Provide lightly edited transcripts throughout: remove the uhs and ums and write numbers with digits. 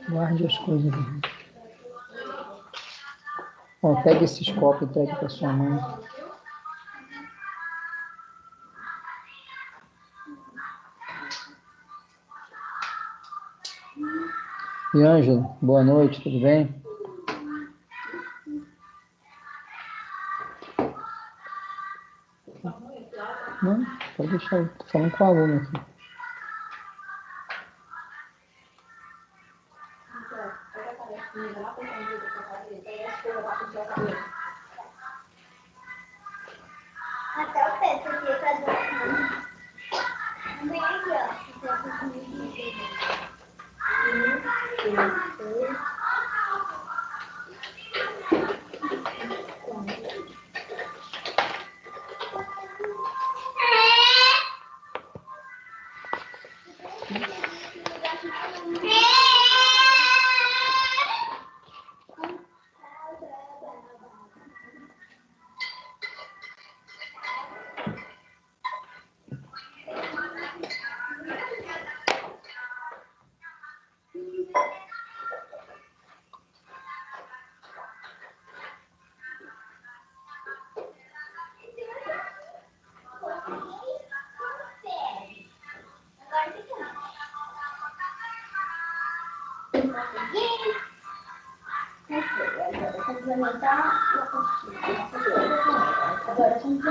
Guarde as coisas. Ó, pega esses copos e entregue para sua mãe. E Ângelo, boa noite, tudo bem? Não, pode deixar, estou falando com o aluno aqui. Até o teto aqui para dormir. Também aqui, ó.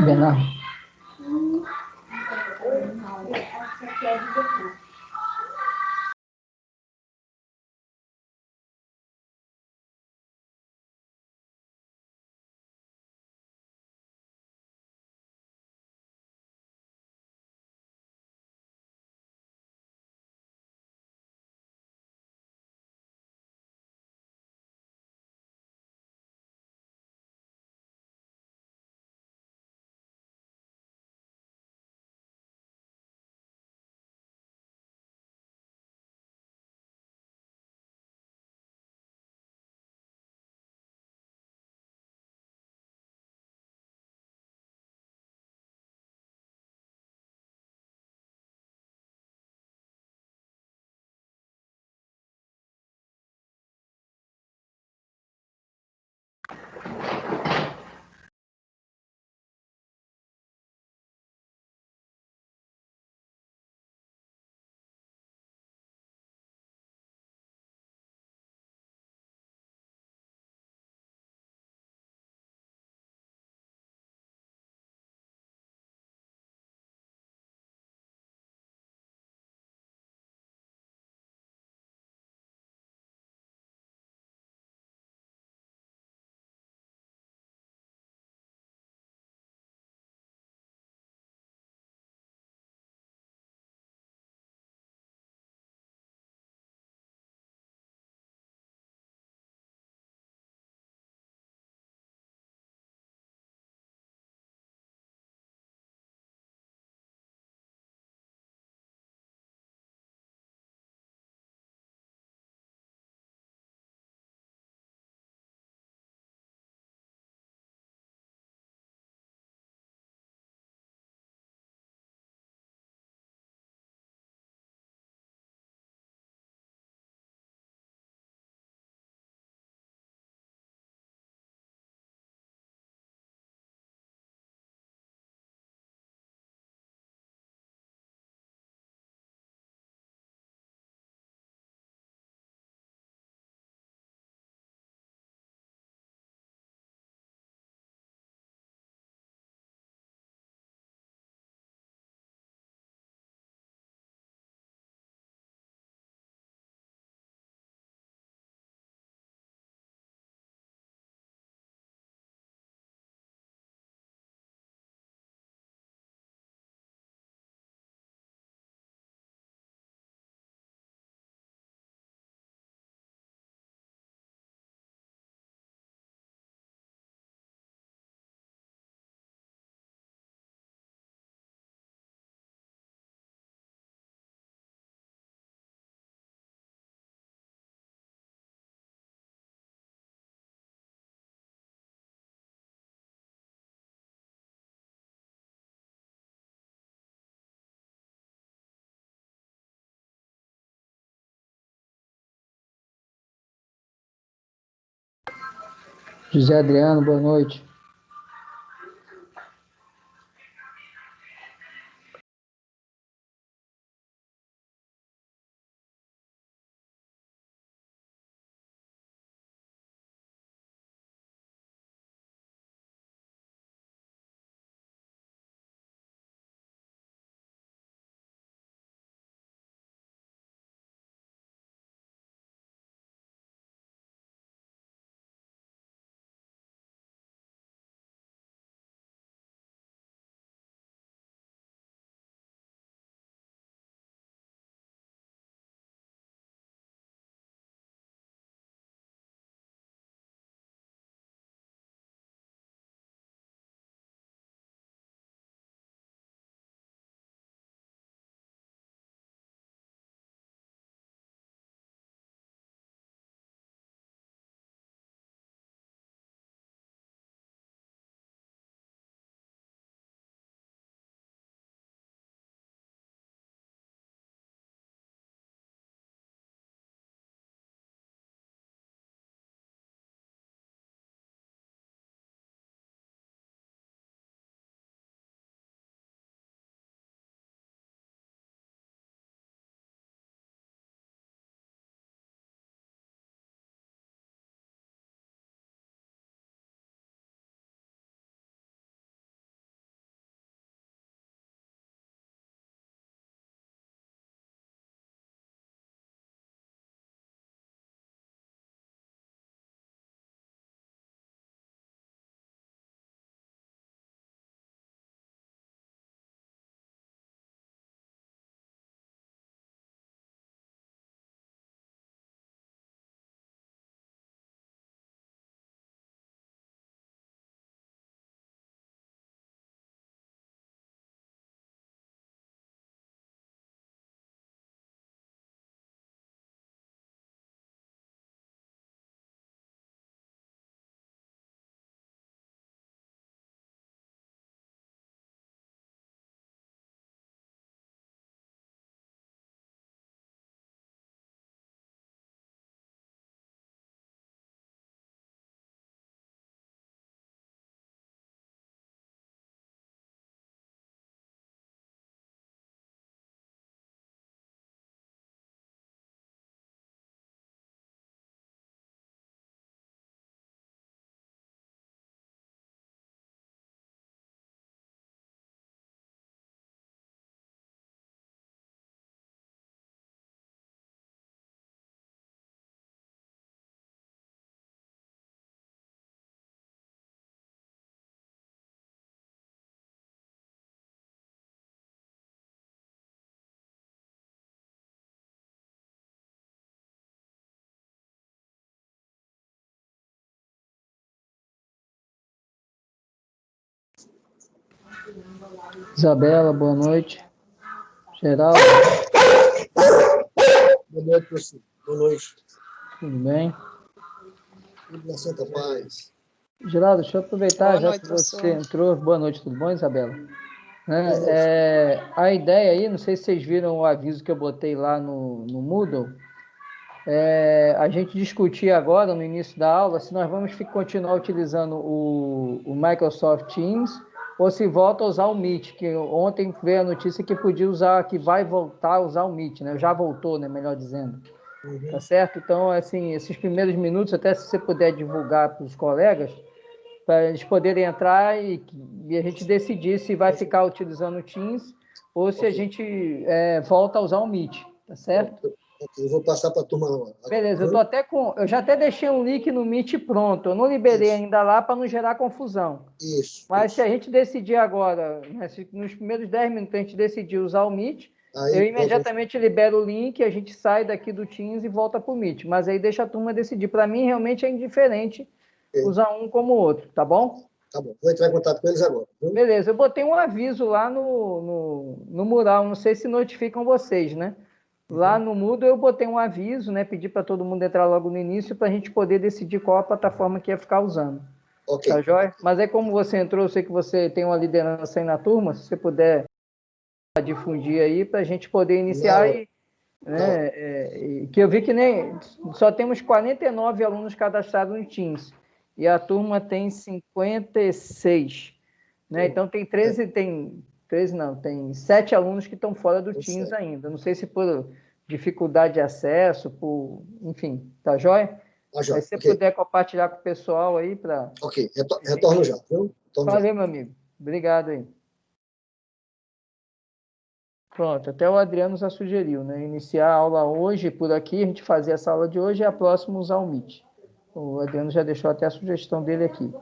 Bernardo. José Adriano, boa noite. Isabela, boa noite. Geraldo, Boa noite, professor. Boa noite. tudo bem? Tudo na Santa Paz. Geraldo, deixa eu aproveitar, Boa já noite, que você professor. entrou. Boa noite, tudo bom, Isabela? Boa noite. A ideia aí, não sei se vocês viram o aviso que eu botei lá no Moodle, a gente discutir agora, no início da aula, se nós vamos continuar utilizando o Microsoft Teams ou se volta a usar o Meet, que ontem veio a notícia que podia usar, que vai voltar a usar o Meet, né? Já voltou, né? Melhor dizendo. Tá certo? Então, assim, esses primeiros minutos, até se você puder divulgar para os colegas, para eles poderem entrar e a gente decidir se vai ficar utilizando o Teams ou se a gente volta a usar o Meet, tá certo? Ok, eu vou passar para a turma agora. Beleza, eu já até deixei um link no Meet pronto, eu não liberei ainda lá para não gerar confusão. Isso. Mas se a gente decidir agora, né, se nos primeiros 10 minutos a gente decidir usar o Meet, Aí, eu imediatamente libero o link, a gente sai daqui do Teams e volta para o Meet. Mas aí deixa a turma decidir. Para mim, realmente é indiferente usar um como o outro, tá bom? Tá bom, vou entrar em contato com eles agora. Viu? Beleza, eu botei um aviso lá no mural, não sei se notificam vocês, né? Lá no Moodle eu botei um aviso, né? Pedi para todo mundo entrar logo no início para a gente poder decidir qual a plataforma que ia ficar usando. Ok. Tá joia? Mas aí como você entrou, eu sei que você tem uma liderança aí na turma, se você puder difundir aí para a gente poder iniciar Não, que eu vi que nem só temos 49 alunos cadastrados no Teams. e a turma tem 56, né? Então tem 13 não, tem 7 alunos que estão fora do Teams ainda. Não sei se por dificuldade de acesso, enfim, tá joia? Tá joia. Aí se você puder compartilhar com o pessoal aí para... Ok, retorno já, viu? Valeu, meu amigo. Obrigado aí. Pronto, até o Adriano já sugeriu, né? Iniciar a aula hoje por aqui, a gente fazer essa aula de hoje e a próxima usar o Meet. O Adriano já deixou até a sugestão dele aqui.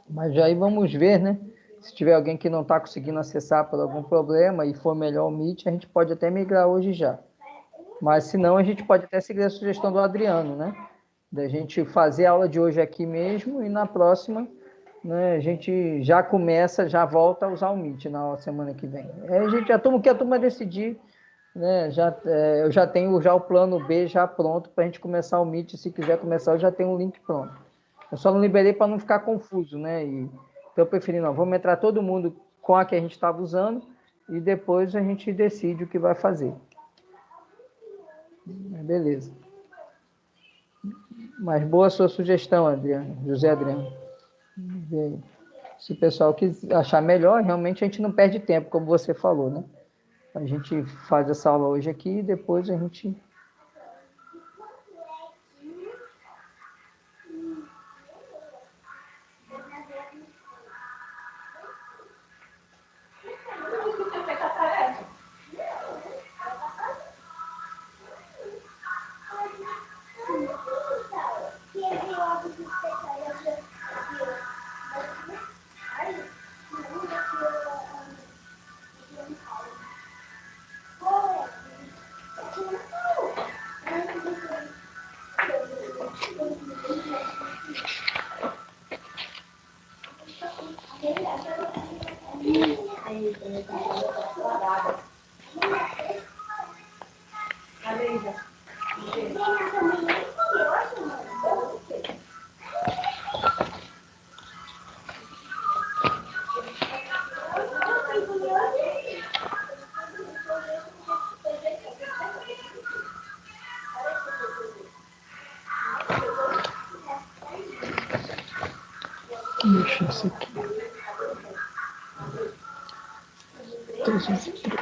Mas já aí vamos ver, né? Se tiver alguém que não está conseguindo acessar por algum problema e for melhor o Meet, a gente pode até migrar hoje já. Mas se não, a gente pode até seguir a sugestão do Adriano, né? Da gente fazer a aula de hoje aqui mesmo e na próxima, né, a gente já começa, já volta a usar o Meet na semana que vem. O que a turma decidir, né? Eu já tenho já o plano B já pronto para a gente começar o Meet. Se quiser começar, eu já tenho um link pronto. Eu só não liberei para não ficar confuso, né? Então eu preferi, não, vamos entrar todo mundo com a que a gente estava usando e depois a gente decide o que vai fazer. Beleza. Mas boa sua sugestão, Adriano, José Adriano. Se o pessoal achar melhor, realmente a gente não perde tempo, como você falou, né? A gente faz essa aula hoje aqui e depois a gente... Deixa isso aqui. 313.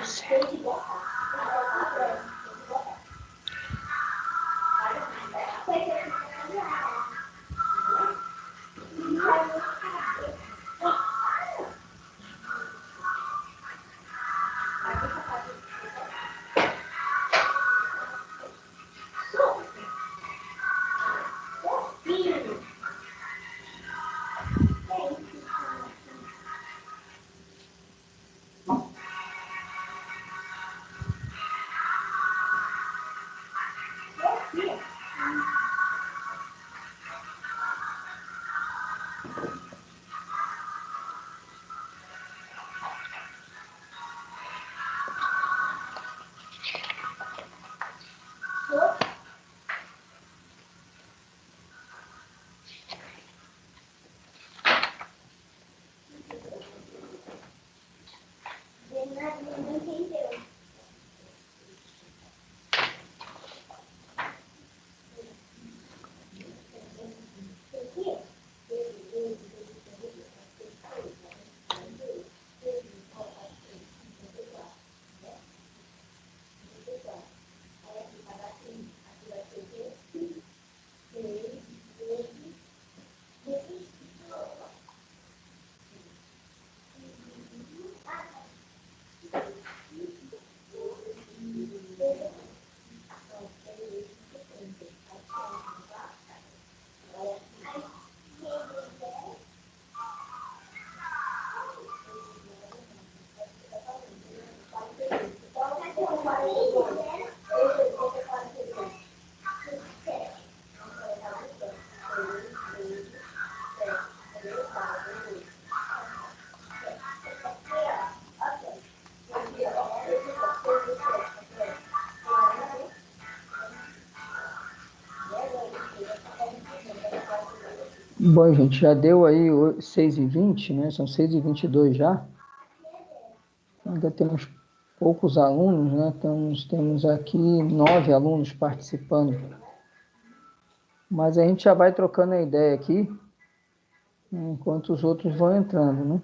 Bom, gente, já deu aí 6h20, né? São 6h22 já. Ainda temos poucos alunos, né? Temos aqui 9 alunos participando. Mas a gente já vai trocando a ideia aqui. enquanto os outros vão entrando, né?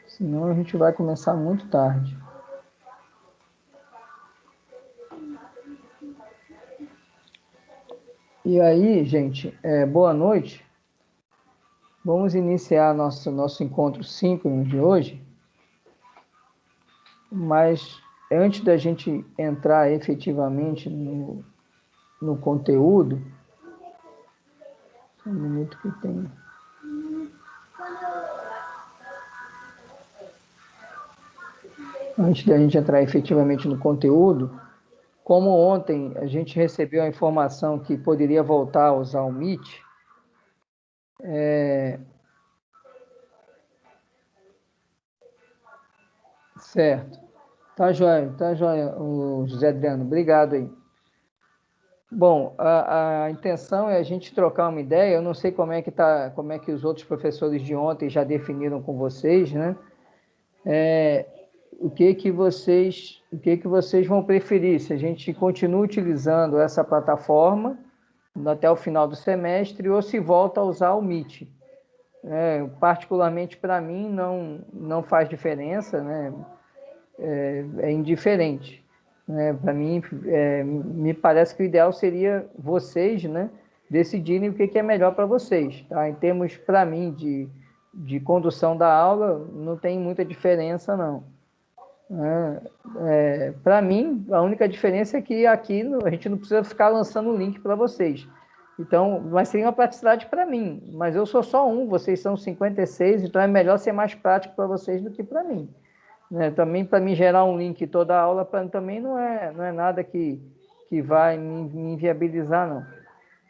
Senão a gente vai começar muito tarde. E aí, gente, boa noite. Vamos iniciar nosso encontro síncrono de hoje, mas antes da gente entrar efetivamente no conteúdo, só um minuto que tem. Antes da gente entrar efetivamente no conteúdo, como ontem a gente recebeu a informação que poderia voltar a usar o Meet, certo. Tá joia, o José Adriano, obrigado aí. Bom, a intenção é a gente trocar uma ideia. Eu não sei como é que os outros professores de ontem já definiram com vocês, né? O que que vocês vão preferir? Se a gente continua utilizando essa plataforma até o final do semestre ou se volta a usar o Meet. Particularmente para mim não faz diferença, né? É indiferente. Para mim, me parece que o ideal seria vocês, né, decidirem o que é melhor para vocês. Tá? Em termos, para mim, de condução da aula, não tem muita diferença, não. Para mim, a única diferença é que aqui a gente não precisa ficar lançando o link para vocês. Então, mas seria uma praticidade para mim. Mas eu sou só um, vocês são 56, então é melhor ser mais prático para vocês do que para mim. Também para mim gerar um link toda a aula também não é nada que vai me inviabilizar, não.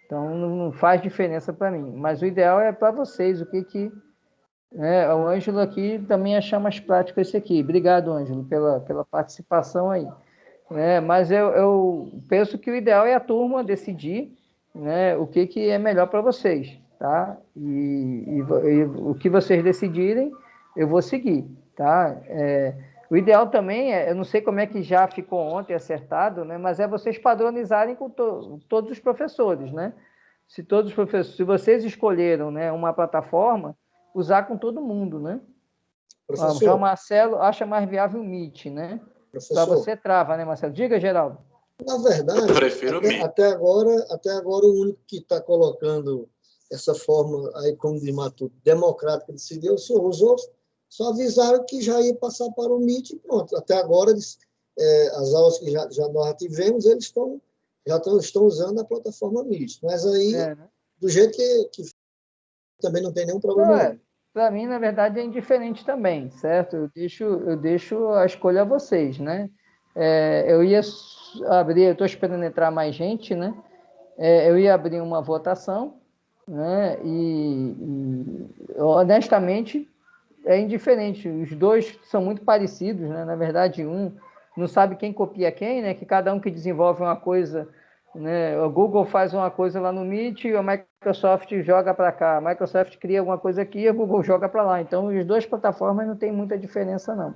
Então não faz diferença para mim. Mas o ideal é para vocês, o Ângelo aqui também achar mais prático esse aqui. Obrigado, Ângelo, pela participação aí. Mas eu penso que o ideal é a turma decidir, né, o que é melhor para vocês, tá? E o que vocês decidirem, eu vou seguir, tá? O ideal também eu não sei como é que já ficou ontem acertado, né, mas é vocês padronizarem com todos os professores, né? Se vocês escolheram, né, uma plataforma, usar com todo mundo, né? Professor, Já o Marcelo acha mais viável o Meet, né? Para você trava, né, Marcelo? Diga, Geraldo. Na verdade, eu prefiro até agora o único que está colocando essa forma aí, como diz Matuto, democrática de decidir, os outros só avisaram que já ia passar para o Meet e pronto. Até agora, as aulas que já nós tivemos, eles estão usando a plataforma Meet. Mas aí, né? Do jeito que também não tem nenhum problema. Para mim, na verdade, é indiferente também, certo? Eu deixo a escolha a vocês, né? Eu ia abrir, eu estou esperando entrar mais gente, né? Eu ia abrir uma votação, né? E honestamente, é indiferente. Os dois são muito parecidos, né? Na verdade, um não sabe quem copia quem, né? Que cada um que desenvolve uma coisa, né? O Google faz uma coisa lá no Meet e a Microsoft joga para cá. A Microsoft cria alguma coisa aqui e a Google joga para lá. Então, as duas plataformas não tem muita diferença, não.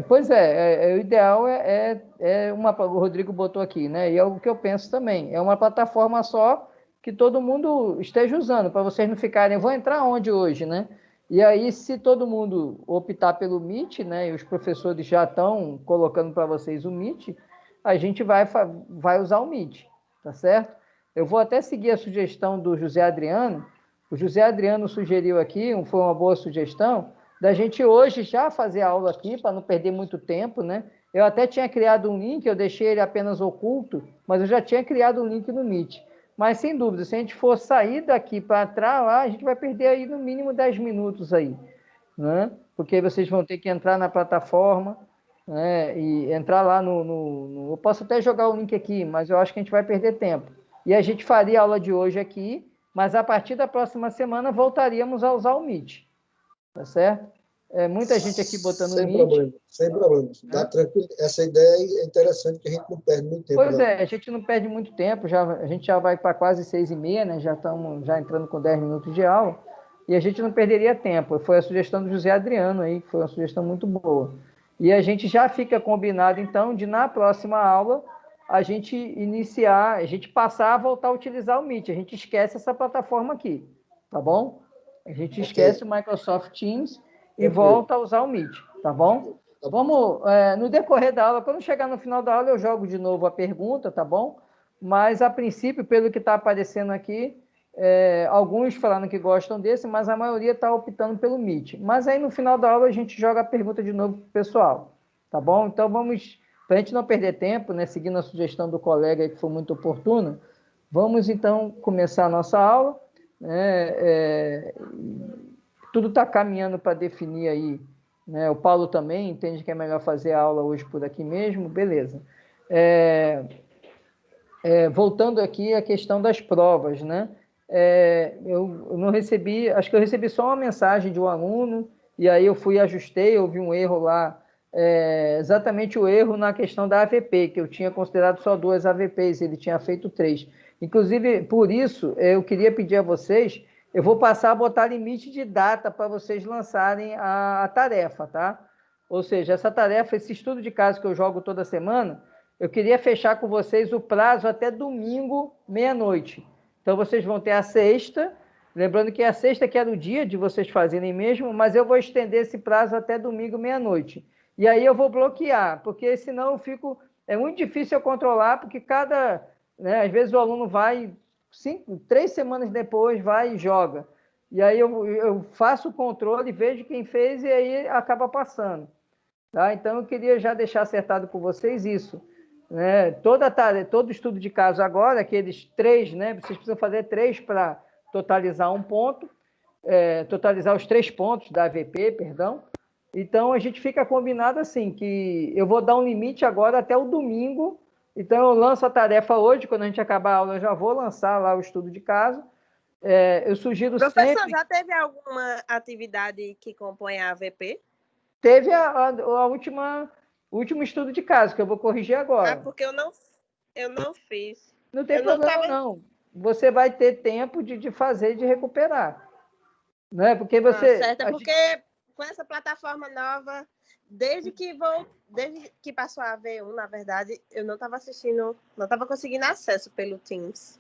Pois o ideal o Rodrigo botou aqui, né? E é o que eu penso também. É uma plataforma só que todo mundo esteja usando, para vocês não ficarem, vou entrar onde hoje, né? E aí, se todo mundo optar pelo Meet, né? E os professores já estão colocando para vocês o Meet, a gente vai usar o Meet, tá certo? Eu vou até seguir a sugestão do José Adriano. O José Adriano sugeriu aqui, foi uma boa sugestão, da gente hoje já fazer a aula aqui, para não perder muito tempo, né? Eu até tinha criado um link, eu deixei ele apenas oculto, mas eu já tinha criado um link no Meet. Mas, sem dúvida, se a gente for sair daqui para entrar lá, a gente vai perder aí no mínimo 10 minutos aí, né? Porque aí vocês vão ter que entrar na plataforma, né? E entrar lá Eu posso até jogar o link aqui, mas eu acho que a gente vai perder tempo. E a gente faria a aula de hoje aqui, mas a partir da próxima semana voltaríamos a usar o Meet. Tá certo? Muita gente aqui botando sem Meet. Sem problema. Dá tranquilo. Essa ideia é interessante, que a gente não perde muito tempo. Pois a gente não perde muito tempo, a gente já vai para quase 6h30, né? Já estamos entrando com 10 minutos de aula, e a gente não perderia tempo. Foi a sugestão do José Adriano aí, que foi uma sugestão muito boa. E a gente já fica combinado, então, de na próxima aula a gente iniciar, a gente passar a voltar a utilizar o Meet. A gente esquece essa plataforma aqui, tá bom? A gente esquece o Microsoft Teams e volta a usar o Meet, tá bom? Vamos, no decorrer da aula, quando chegar no final da aula, eu jogo de novo a pergunta, tá bom? Mas, a princípio, pelo que está aparecendo aqui, alguns falaram que gostam desse, mas a maioria está optando pelo Meet. Mas aí, no final da aula, a gente joga a pergunta de novo para o pessoal, tá bom? Então, vamos, para a gente não perder tempo, né, seguindo a sugestão do colega aí, que foi muito oportuna, vamos, então, começar a nossa aula. Tudo está caminhando para definir aí, né? O Paulo também entende que é melhor fazer a aula hoje por aqui mesmo, beleza. Voltando aqui à questão das provas, né? Eu não recebi, acho que eu recebi só uma mensagem de um aluno, e aí eu fui, ajustei, houve um erro lá, exatamente o erro na questão da AVP, que eu tinha considerado só 2 AVPs, ele tinha feito 3. Inclusive, por isso, eu queria pedir a vocês, eu vou passar a botar limite de data para vocês lançarem a tarefa, tá? Ou seja, essa tarefa, esse estudo de caso que eu jogo toda semana, eu queria fechar com vocês o prazo até domingo, meia-noite. Então, vocês vão ter a sexta, lembrando que a sexta que era o dia de vocês fazerem mesmo, mas eu vou estender esse prazo até domingo, meia-noite. E aí eu vou bloquear, porque senão eu fico... É muito difícil eu controlar, porque né, às vezes o aluno vai 3 semanas depois, vai e joga. E aí eu faço o controle, vejo quem fez e aí acaba passando. Tá? Então, eu queria já deixar acertado com vocês isso. Né? Todo estudo de caso agora, aqueles 3, né? Vocês precisam fazer 3 para totalizar um ponto, totalizar os 3 pontos da AVP, perdão. Então, a gente fica combinado assim, que eu vou dar um limite agora até o domingo. Então, eu lanço a tarefa hoje, quando a gente acabar a aula, eu já vou lançar lá o estudo de caso. Eu sugiro Professor, sempre... já teve alguma atividade que compõe a AVP? Teve o último estudo de caso, que eu vou corrigir agora. Porque eu não fiz. Não tem problema, não. Você vai ter tempo de fazer, de recuperar. Não é? Porque você... certo, porque com essa plataforma nova, desde que passou a V1, na verdade, eu não estava assistindo, não estava conseguindo acesso pelo Teams.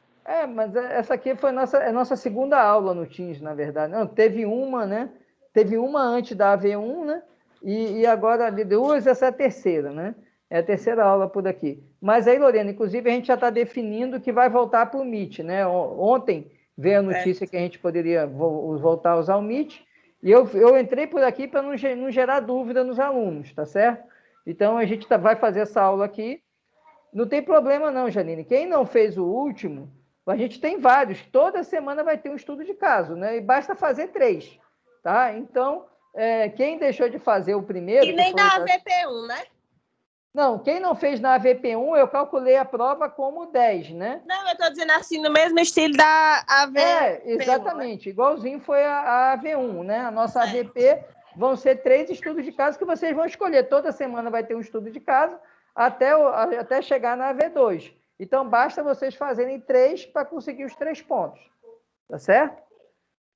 Mas essa aqui foi nossa segunda aula no Teams, na verdade. Não, teve uma, né? Teve uma antes da AV1, né? E agora de 2, essa é a terceira, né? É a terceira aula por aqui. Mas aí, Lorena, inclusive a gente já está definindo que vai voltar para o Meet, né? Ontem veio a notícia que a gente poderia voltar a usar o Meet, e eu entrei por aqui para não gerar dúvida nos alunos, tá certo? Então, a gente vai fazer essa aula aqui. Não tem problema não, Janine. Quem não fez o último, a gente tem vários. Toda semana vai ter um estudo de caso, né? E basta fazer 3, tá? Então, quem deixou de fazer o primeiro... E nem da AVP1, né? Não, quem não fez na AVP1, eu calculei a prova como 10, né? Não, eu estou dizendo assim, no mesmo estilo da AVP1. Exatamente. Né? Igualzinho foi a AV1, né? A nossa AVP vão ser 3 estudos de caso que vocês vão escolher. Toda semana vai ter um estudo de caso até chegar na AV2. Então, basta vocês fazerem 3 para conseguir os 3 pontos. Tá certo?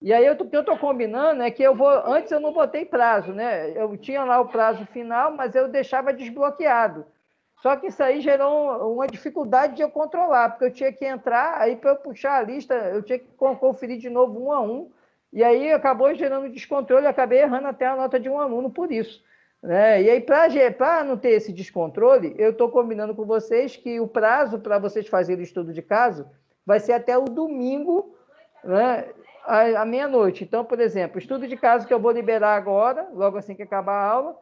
E aí, o que eu estou combinando é que antes eu não botei prazo, né? Eu tinha lá o prazo final, mas eu deixava desbloqueado. Só que isso aí gerou uma dificuldade de eu controlar, porque eu tinha que entrar, aí para eu puxar a lista, eu tinha que conferir de novo 1 a 1, e aí acabou gerando descontrole, eu acabei errando até a nota de um aluno por isso. Né? E aí, para não ter esse descontrole, eu estou combinando com vocês que o prazo para vocês fazerem o estudo de caso vai ser até o domingo, né? À meia-noite. Então, por exemplo, o estudo de caso que eu vou liberar agora, logo assim que acabar a aula,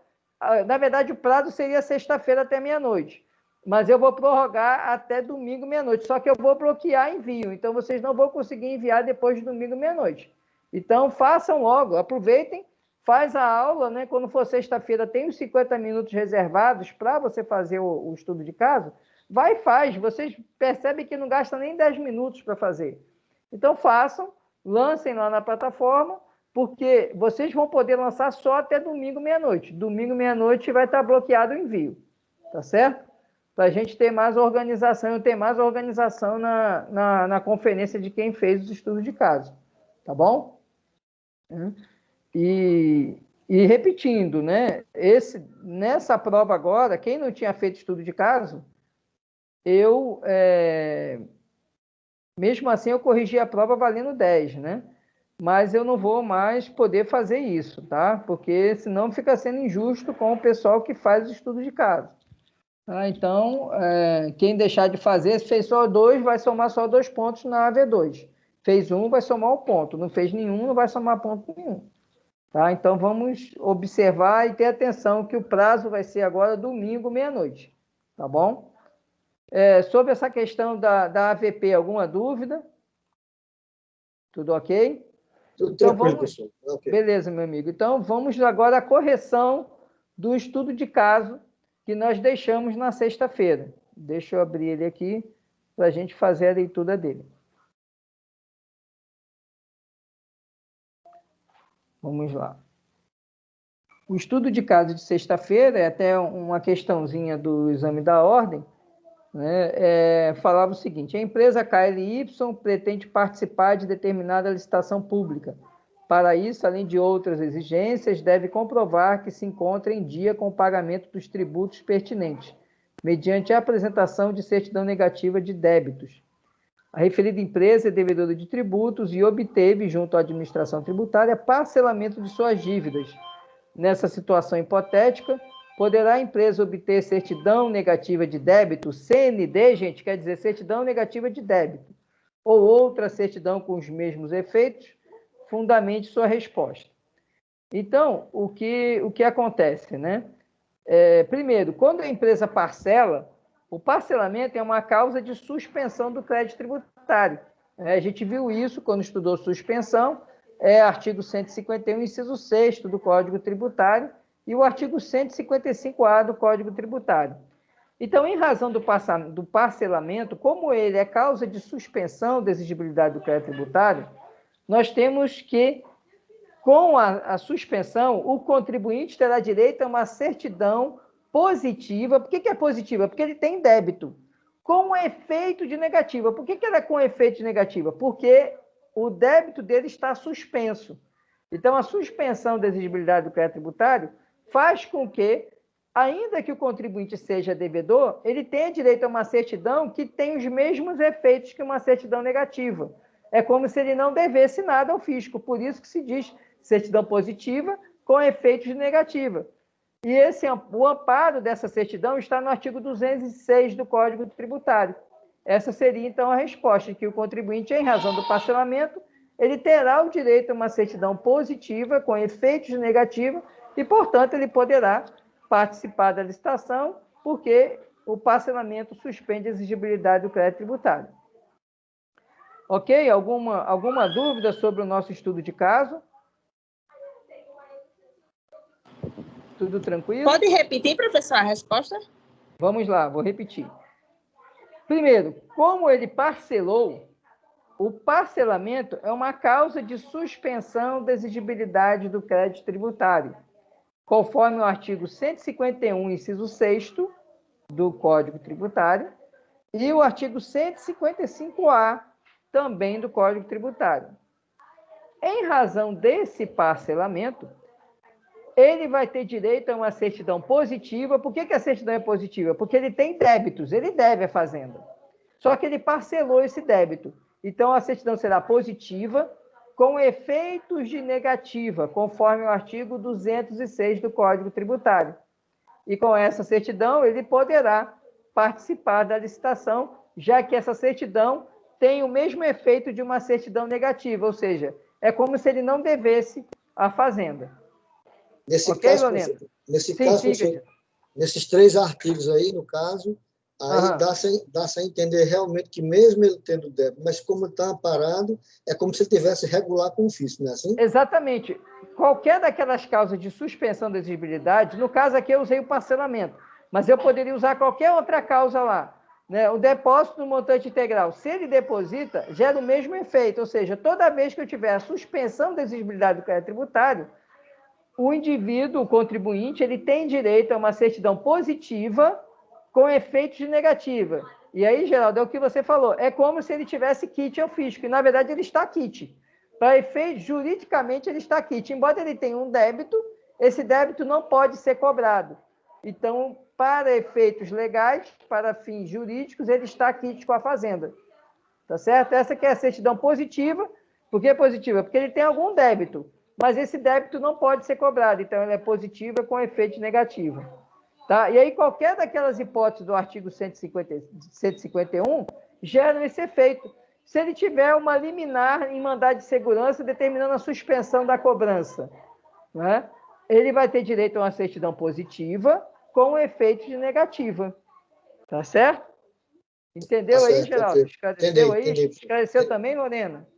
na verdade o prazo seria sexta-feira até meia-noite, mas eu vou prorrogar até domingo meia-noite, só que eu vou bloquear envio, então vocês não vão conseguir enviar depois de domingo meia-noite. Então, façam logo, aproveitem, faz a aula, né? Quando for sexta-feira, tem os 50 minutos reservados para você fazer o estudo de caso, vai e faz, vocês percebem que não gasta nem 10 minutos para fazer. Então, façam, lancem lá na plataforma, porque vocês vão poder lançar só até domingo meia-noite. Domingo meia-noite vai estar bloqueado o envio, tá certo? Para a gente ter mais organização, eu ter mais organização na conferência de quem fez os estudos de caso, tá bom? E repetindo, né? Nessa prova agora, quem não tinha feito estudo de caso, mesmo assim, eu corrigi a prova valendo 10, né? Mas eu não vou mais poder fazer isso, tá? Porque senão fica sendo injusto com o pessoal que faz o estudo de caso. Tá? Então, quem deixar de fazer, se fez só 2, vai somar só 2 pontos na AV2. Fez 1, vai somar 1 ponto. Não fez nenhum, não vai somar ponto nenhum. Tá? Então, vamos observar e ter atenção que o prazo vai ser agora domingo, meia-noite. Tá bom? Sobre essa questão da AVP, alguma dúvida? Tudo ok? Tudo Então, tranquilo, professor. Okay. Beleza, meu amigo. Então, vamos agora à correção do estudo de caso que nós deixamos na sexta-feira. Deixa eu abrir ele aqui para a gente fazer a leitura dele. Vamos lá. O estudo de caso de sexta-feira é até uma questãozinha do exame da ordem, né? Falava o seguinte: a empresa KLY pretende participar de determinada licitação pública. Para isso, além de outras exigências, deve comprovar que se encontra em dia com o pagamento dos tributos pertinentes, mediante a apresentação de certidão negativa de débitos. A referida empresa é devedora de tributos e obteve, junto à administração tributária, parcelamento de suas dívidas. Nessa situação hipotética, poderá a empresa obter certidão negativa de débito, CND, gente, quer dizer certidão negativa de débito, ou outra certidão com os mesmos efeitos, fundamente sua resposta. Então, o que acontece, né? Primeiro, quando a empresa parcela, o parcelamento é uma causa de suspensão do crédito tributário. A gente viu isso quando estudou suspensão, artigo 151, inciso 6º do Código Tributário e o artigo 155A do Código Tributário. Então, em razão do parcelamento, como ele é causa de suspensão da exigibilidade do crédito tributário, nós temos que, com a suspensão, o contribuinte terá direito a uma certidão positiva. Por que é positiva? Porque ele tem débito, com efeito de negativa. Por que ela é com efeito de negativa? Porque o débito dele está suspenso. Então, a suspensão da exigibilidade do crédito tributário faz com que, ainda que o contribuinte seja devedor, ele tenha direito a uma certidão que tem os mesmos efeitos que uma certidão negativa. É como se ele não devesse nada ao fisco. Por isso que se diz certidão positiva com efeitos de negativa. E o amparo dessa certidão está no artigo 206 do Código Tributário. Essa seria, então, a resposta, que o contribuinte, em razão do parcelamento, ele terá o direito a uma certidão positiva com efeitos de negativa e, portanto, ele poderá participar da licitação porque o parcelamento suspende a exigibilidade do crédito tributário. Ok? Alguma dúvida sobre o nosso estudo de caso? Tudo tranquilo? Pode repetir, professor, a resposta? Vamos lá, vou repetir. Primeiro, como ele parcelou, o parcelamento é uma causa de suspensão da exigibilidade do crédito tributário, conforme o artigo 151, inciso 6º do Código Tributário e o artigo 155A também do Código Tributário. Em razão desse parcelamento, ele vai ter direito a uma certidão positiva. Por que a certidão é positiva? Porque ele tem débitos, ele deve à Fazenda. Só que ele parcelou esse débito. Então, a certidão será positiva com efeitos de negativa, conforme o artigo 206 do Código Tributário. E com essa certidão, ele poderá participar da licitação, já que essa certidão tem o mesmo efeito de uma certidão negativa, ou seja, é como se ele não devesse à Fazenda. Nesse okay, caso, Lorena? nesses 3 artigos aí, no caso, aí dá-se a entender realmente que mesmo ele tendo débito, mas como está amparado, é como se ele tivesse regular com o fisco, não é assim? Exatamente. Qualquer daquelas causas de suspensão da exigibilidade, no caso aqui eu usei o parcelamento, mas eu poderia usar qualquer outra causa lá. Né? O depósito no montante integral, se ele deposita, gera o mesmo efeito, ou seja, toda vez que eu tiver a suspensão da exigibilidade do crédito tributário, o indivíduo, o contribuinte, ele tem direito a uma certidão positiva com efeitos de negativa. E aí, Geraldo, é o que você falou, é como se ele tivesse quite ao fisco, e na verdade ele está quite. Para efeito, juridicamente ele está quite. Embora ele tenha um débito, esse débito não pode ser cobrado. Então, para efeitos legais, para fins jurídicos, ele está quite com a fazenda. Tá certo? Essa que é a certidão positiva. Por que positiva? Porque ele tem algum débito, mas esse débito não pode ser cobrado, então ela é positiva com efeito negativo. Tá? E aí, qualquer daquelas hipóteses do artigo 151 geram esse efeito. Se ele tiver uma liminar em mandado de segurança determinando a suspensão da cobrança, né? Ele vai ter direito a uma certidão positiva com efeito de negativa. Tá certo? Entendeu Tá aí, certo, Geraldo? ok. Esclareceu aí? Entendi. Esclareceu também, Lorena?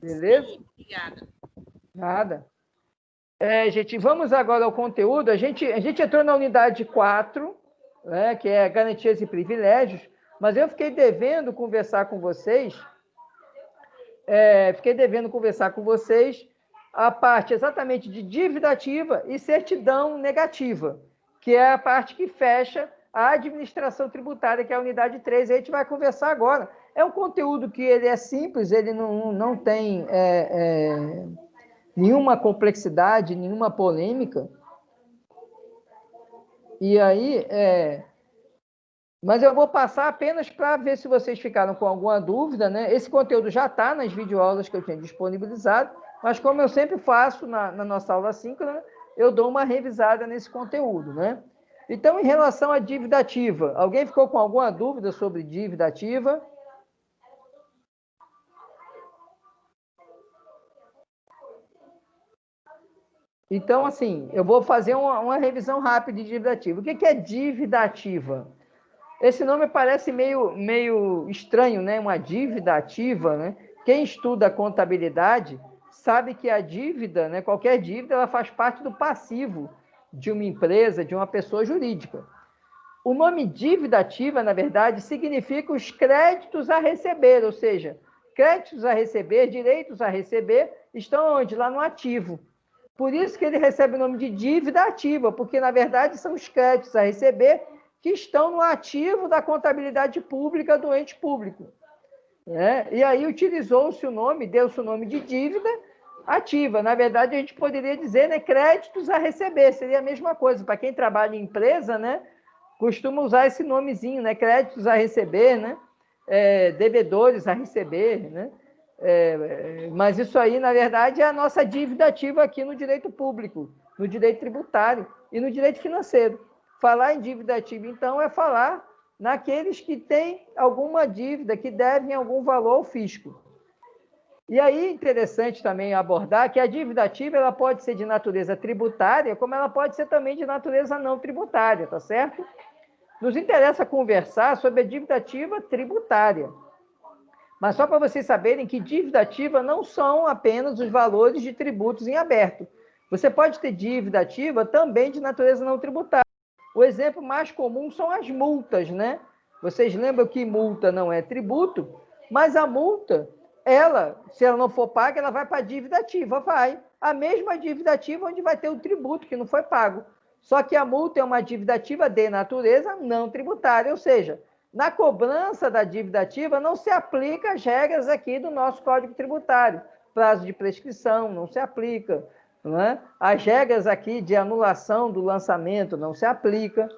Beleza? Obrigada. Nada. Gente, vamos agora ao conteúdo. A gente entrou na unidade 4, né, que é garantias e privilégios, mas eu fiquei devendo conversar com vocês, a parte exatamente de dívida ativa e certidão negativa, que é a parte que fecha a administração tributária, que é a unidade 3, e a gente vai conversar agora. É um conteúdo que ele é simples, ele não tem nenhuma complexidade, nenhuma polêmica. E aí, mas eu vou passar apenas para ver se vocês ficaram com alguma dúvida, né? Esse conteúdo já está nas videoaulas que eu tinha disponibilizado, mas como eu sempre faço na nossa aula síncrona, eu dou uma revisada nesse conteúdo, né? Então, em relação à dívida ativa, alguém ficou com alguma dúvida sobre dívida ativa? Então, assim, eu vou fazer uma revisão rápida de dívida ativa. O que é dívida ativa? Esse nome parece meio estranho, né? Uma dívida ativa, né? Quem estuda contabilidade sabe que a dívida, né? Qualquer dívida, ela faz parte do passivo de uma empresa, de uma pessoa jurídica. O nome dívida ativa, na verdade, significa os créditos a receber, ou seja, créditos a receber, direitos a receber, estão onde? Lá no ativo. Por isso que ele recebe o nome de dívida ativa, porque, na verdade, são os créditos a receber que estão no ativo da contabilidade pública do ente público. Né? E aí utilizou-se o nome, deu-se o nome de dívida ativa. Na verdade, a gente poderia dizer, né, créditos a receber, seria a mesma coisa. Para quem trabalha em empresa, né, costuma usar esse nomezinho, né, créditos a receber, né, devedores a receber, né? Mas isso aí, na verdade, é a nossa dívida ativa aqui no direito público, no direito tributário e no direito financeiro. Falar em dívida ativa, então, é falar naqueles que têm alguma dívida, que devem algum valor ao fisco. E aí, interessante também abordar que a dívida ativa ela pode ser de natureza tributária, como ela pode ser também de natureza não tributária, tá certo? Nos interessa conversar sobre a dívida ativa tributária. Mas só para vocês saberem que dívida ativa não são apenas os valores de tributos em aberto. Você pode ter dívida ativa também de natureza não tributária. O exemplo mais comum são as multas, né? Vocês lembram que multa não é tributo, mas a multa, se ela não for paga, ela vai para a dívida ativa, vai. A mesma dívida ativa onde vai ter o tributo que não foi pago. Só que a multa é uma dívida ativa de natureza não tributária, ou seja, na cobrança da dívida ativa não se aplica as regras aqui do nosso Código Tributário. Prazo de prescrição não se aplica, não é? As regras aqui de anulação do lançamento não se aplica,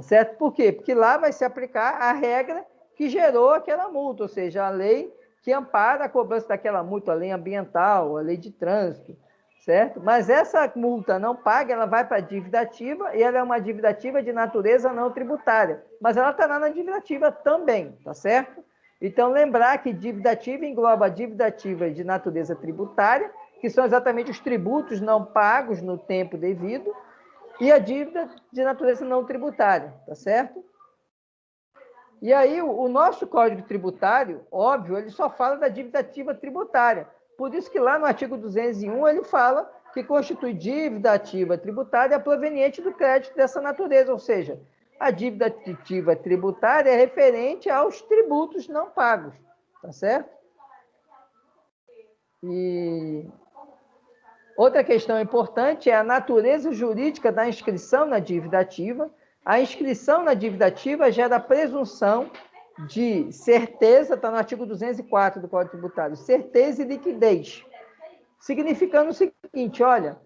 certo? Por quê? Porque lá vai se aplicar a regra que gerou aquela multa, ou seja, a lei que ampara a cobrança daquela multa, a lei ambiental, a lei de trânsito, certo? Mas essa multa não paga, ela vai para a dívida ativa e ela é uma dívida ativa de natureza não tributária, mas ela está lá na dívida ativa também, tá certo? Então, lembrar que dívida ativa engloba a dívida ativa de natureza tributária, que são exatamente os tributos não pagos no tempo devido, e a dívida de natureza não tributária, tá certo? E aí, o nosso Código Tributário, óbvio, ele só fala da dívida ativa tributária. Por isso que lá no artigo 201 ele fala que constitui dívida ativa tributária proveniente do crédito dessa natureza, ou seja, a dívida ativa tributária é referente aos tributos não pagos, tá certo? E outra questão importante é a natureza jurídica da inscrição na dívida ativa. A inscrição na dívida ativa gera a presunção de certeza, está no artigo 204 do Código Tributário, certeza e liquidez, significando o seguinte, olha,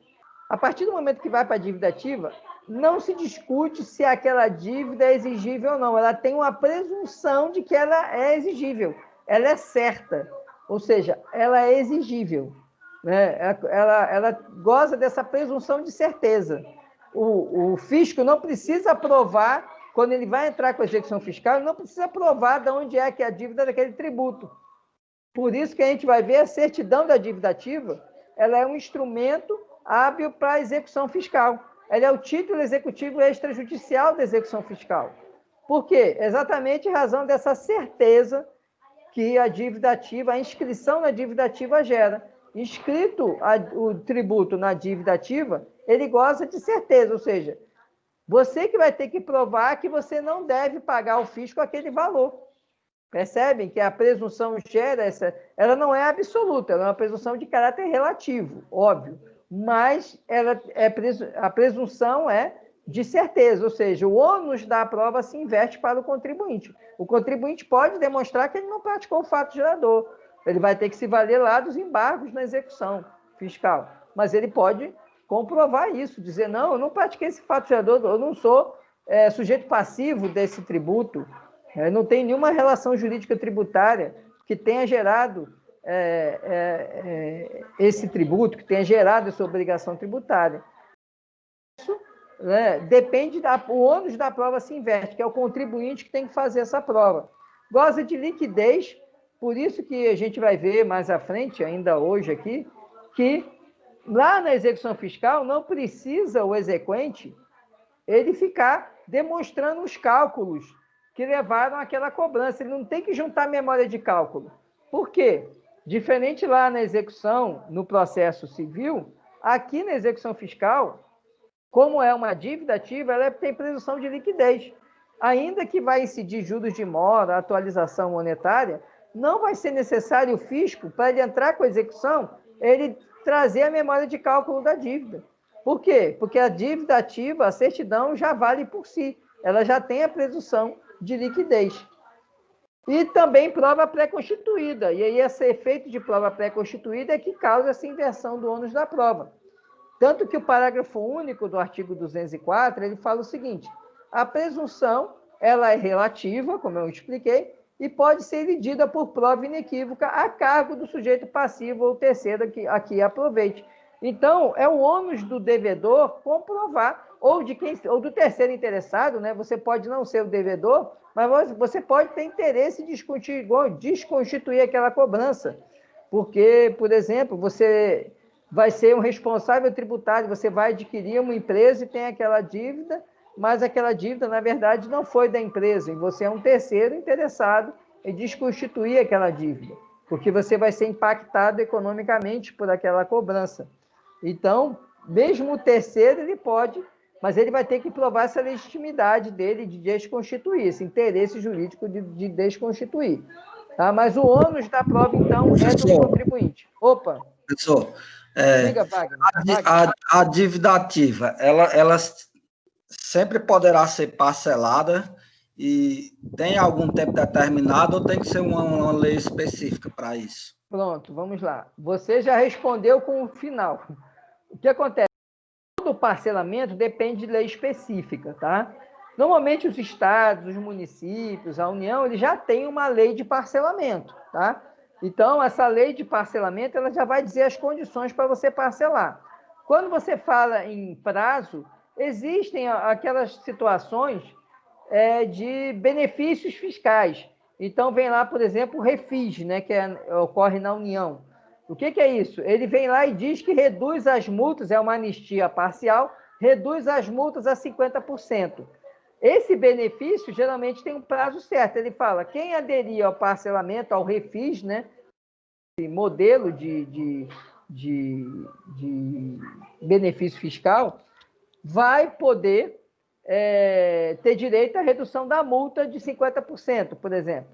A partir do momento que vai para a dívida ativa, não se discute se aquela dívida é exigível ou não. Ela tem uma presunção de que ela é exigível. Ela é certa. Ou seja, ela é exigível. Né? Ela goza dessa presunção de certeza. O fisco não precisa provar, quando ele vai entrar com a execução fiscal, ele não precisa provar de onde é que é a dívida daquele tributo. Por isso que a gente vai ver a certidão da dívida ativa, ela é um instrumento hábil para a execução fiscal. Ela é o título executivo extrajudicial da execução fiscal. Por quê? Exatamente em razão dessa certeza que a dívida ativa, a inscrição na dívida ativa gera. Inscrito o tributo na dívida ativa, ele goza de certeza, ou seja, você que vai ter que provar que você não deve pagar ao fisco aquele valor. Percebem que a presunção gera essa... Ela não é absoluta, ela é uma presunção de caráter relativo, óbvio, mas a presunção é de certeza, ou seja, o ônus da prova se inverte para o contribuinte. O contribuinte pode demonstrar que ele não praticou o fato gerador, ele vai ter que se valer lá dos embargos na execução fiscal, mas ele pode comprovar isso, dizer, não, eu não pratiquei esse fato gerador, eu não sou sujeito passivo desse tributo, não tem nenhuma relação jurídica tributária que tenha gerado esse tributo, que tenha gerado essa obrigação tributária. Isso, né, depende, o ônus da prova se inverte, que é o contribuinte que tem que fazer essa prova. Goza de liquidez, por isso que a gente vai ver mais à frente, ainda hoje aqui, que lá na execução fiscal não precisa o exequente ele ficar demonstrando os cálculos que levaram àquela cobrança. Ele não tem que juntar memória de cálculo. Por quê? Diferente lá na execução, no processo civil, aqui na execução fiscal, como é uma dívida ativa, ela tem presunção de liquidez. Ainda que vai incidir juros de mora, atualização monetária, não vai ser necessário o fisco, para ele entrar com a execução, ele trazer a memória de cálculo da dívida. Por quê? Porque a dívida ativa, a certidão, já vale por si. Ela já tem a presunção de liquidez. E também prova pré-constituída. E aí esse efeito de prova pré-constituída é que causa essa inversão do ônus da prova. Tanto que o parágrafo único do artigo 204, ele fala o seguinte, a presunção, ela é relativa, como eu expliquei, e pode ser elegida por prova inequívoca a cargo do sujeito passivo ou terceiro que aqui aproveite. Então, é o ônus do devedor comprovar, ou do terceiro interessado, né? Você pode não ser o devedor, mas você pode ter interesse em desconstituir aquela cobrança. Porque, por exemplo, você vai ser um responsável tributário, você vai adquirir uma empresa e tem aquela dívida, mas aquela dívida, na verdade, não foi da empresa, e você é um terceiro interessado em desconstituir aquela dívida, porque você vai ser impactado economicamente por aquela cobrança. Então, mesmo o terceiro, ele pode, mas ele vai ter que provar essa legitimidade dele de desconstituir, esse interesse jurídico de desconstituir. Tá? Mas o ônus da prova, então, é do contribuinte. Opa! Professor, diga, Wagner. A dívida ativa, ela sempre poderá ser parcelada e tem algum tempo determinado ou tem que ser uma lei específica para isso? Pronto, vamos lá. Você já respondeu com o final. O que acontece? Todo parcelamento depende de lei específica, tá? Normalmente os estados, os municípios, a União, eles já têm uma lei de parcelamento, tá? Então, essa lei de parcelamento, ela já vai dizer as condições para você parcelar. Quando você fala em prazo, existem aquelas situações de benefícios fiscais. Então, vem lá, por exemplo, o refis, né, que ocorre na União. O que é isso? Ele vem lá e diz que reduz as multas, é uma anistia parcial, reduz as multas a 50%. Esse benefício, geralmente, tem um prazo certo. Ele fala, quem aderir ao parcelamento, ao refis, né, modelo de benefício fiscal, vai poder ter direito à redução da multa de 50%, por exemplo.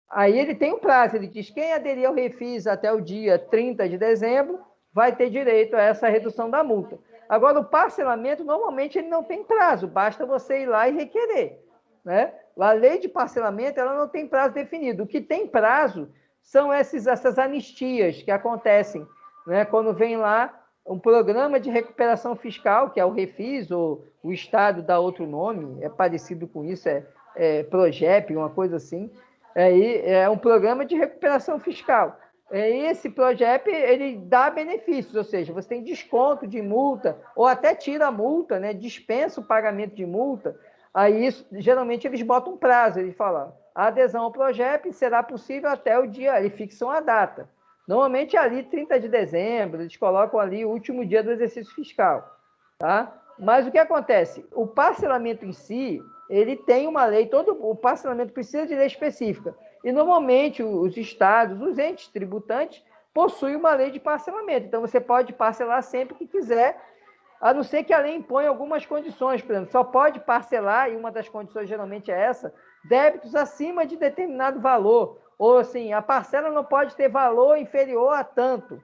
Aí ele tem um prazo, ele diz quem aderir ao refis até o dia 30 de dezembro vai ter direito a essa redução da multa. Agora, o parcelamento, normalmente, ele não tem prazo, basta você ir lá e requerer, né? A lei de parcelamento, ela não tem prazo definido. O que tem prazo são essas anistias que acontecem, né? Quando vem lá um programa de recuperação fiscal, que é o Refis, ou o Estado dá outro nome, é parecido com isso, é Progep, uma coisa assim. É um programa de recuperação fiscal. Esse Progep, ele dá benefícios, ou seja, você tem desconto de multa, ou até tira a multa, né? Dispensa o pagamento de multa. Aí, isso, geralmente, eles botam um prazo, eles falam, a adesão ao Progep será possível até o dia, eles fixam a data. Normalmente, ali, 30 de dezembro, eles colocam ali o último dia do exercício fiscal, tá? Mas o que acontece? O parcelamento em si, ele tem uma lei, todo o parcelamento precisa de lei específica. E, normalmente, os estados, os entes tributantes, possuem uma lei de parcelamento. Então, você pode parcelar sempre que quiser, a não ser que a lei imponha algumas condições. Por exemplo, só pode parcelar, e uma das condições geralmente é essa, débitos acima de determinado valor. Ou, assim, a parcela não pode ter valor inferior a tanto,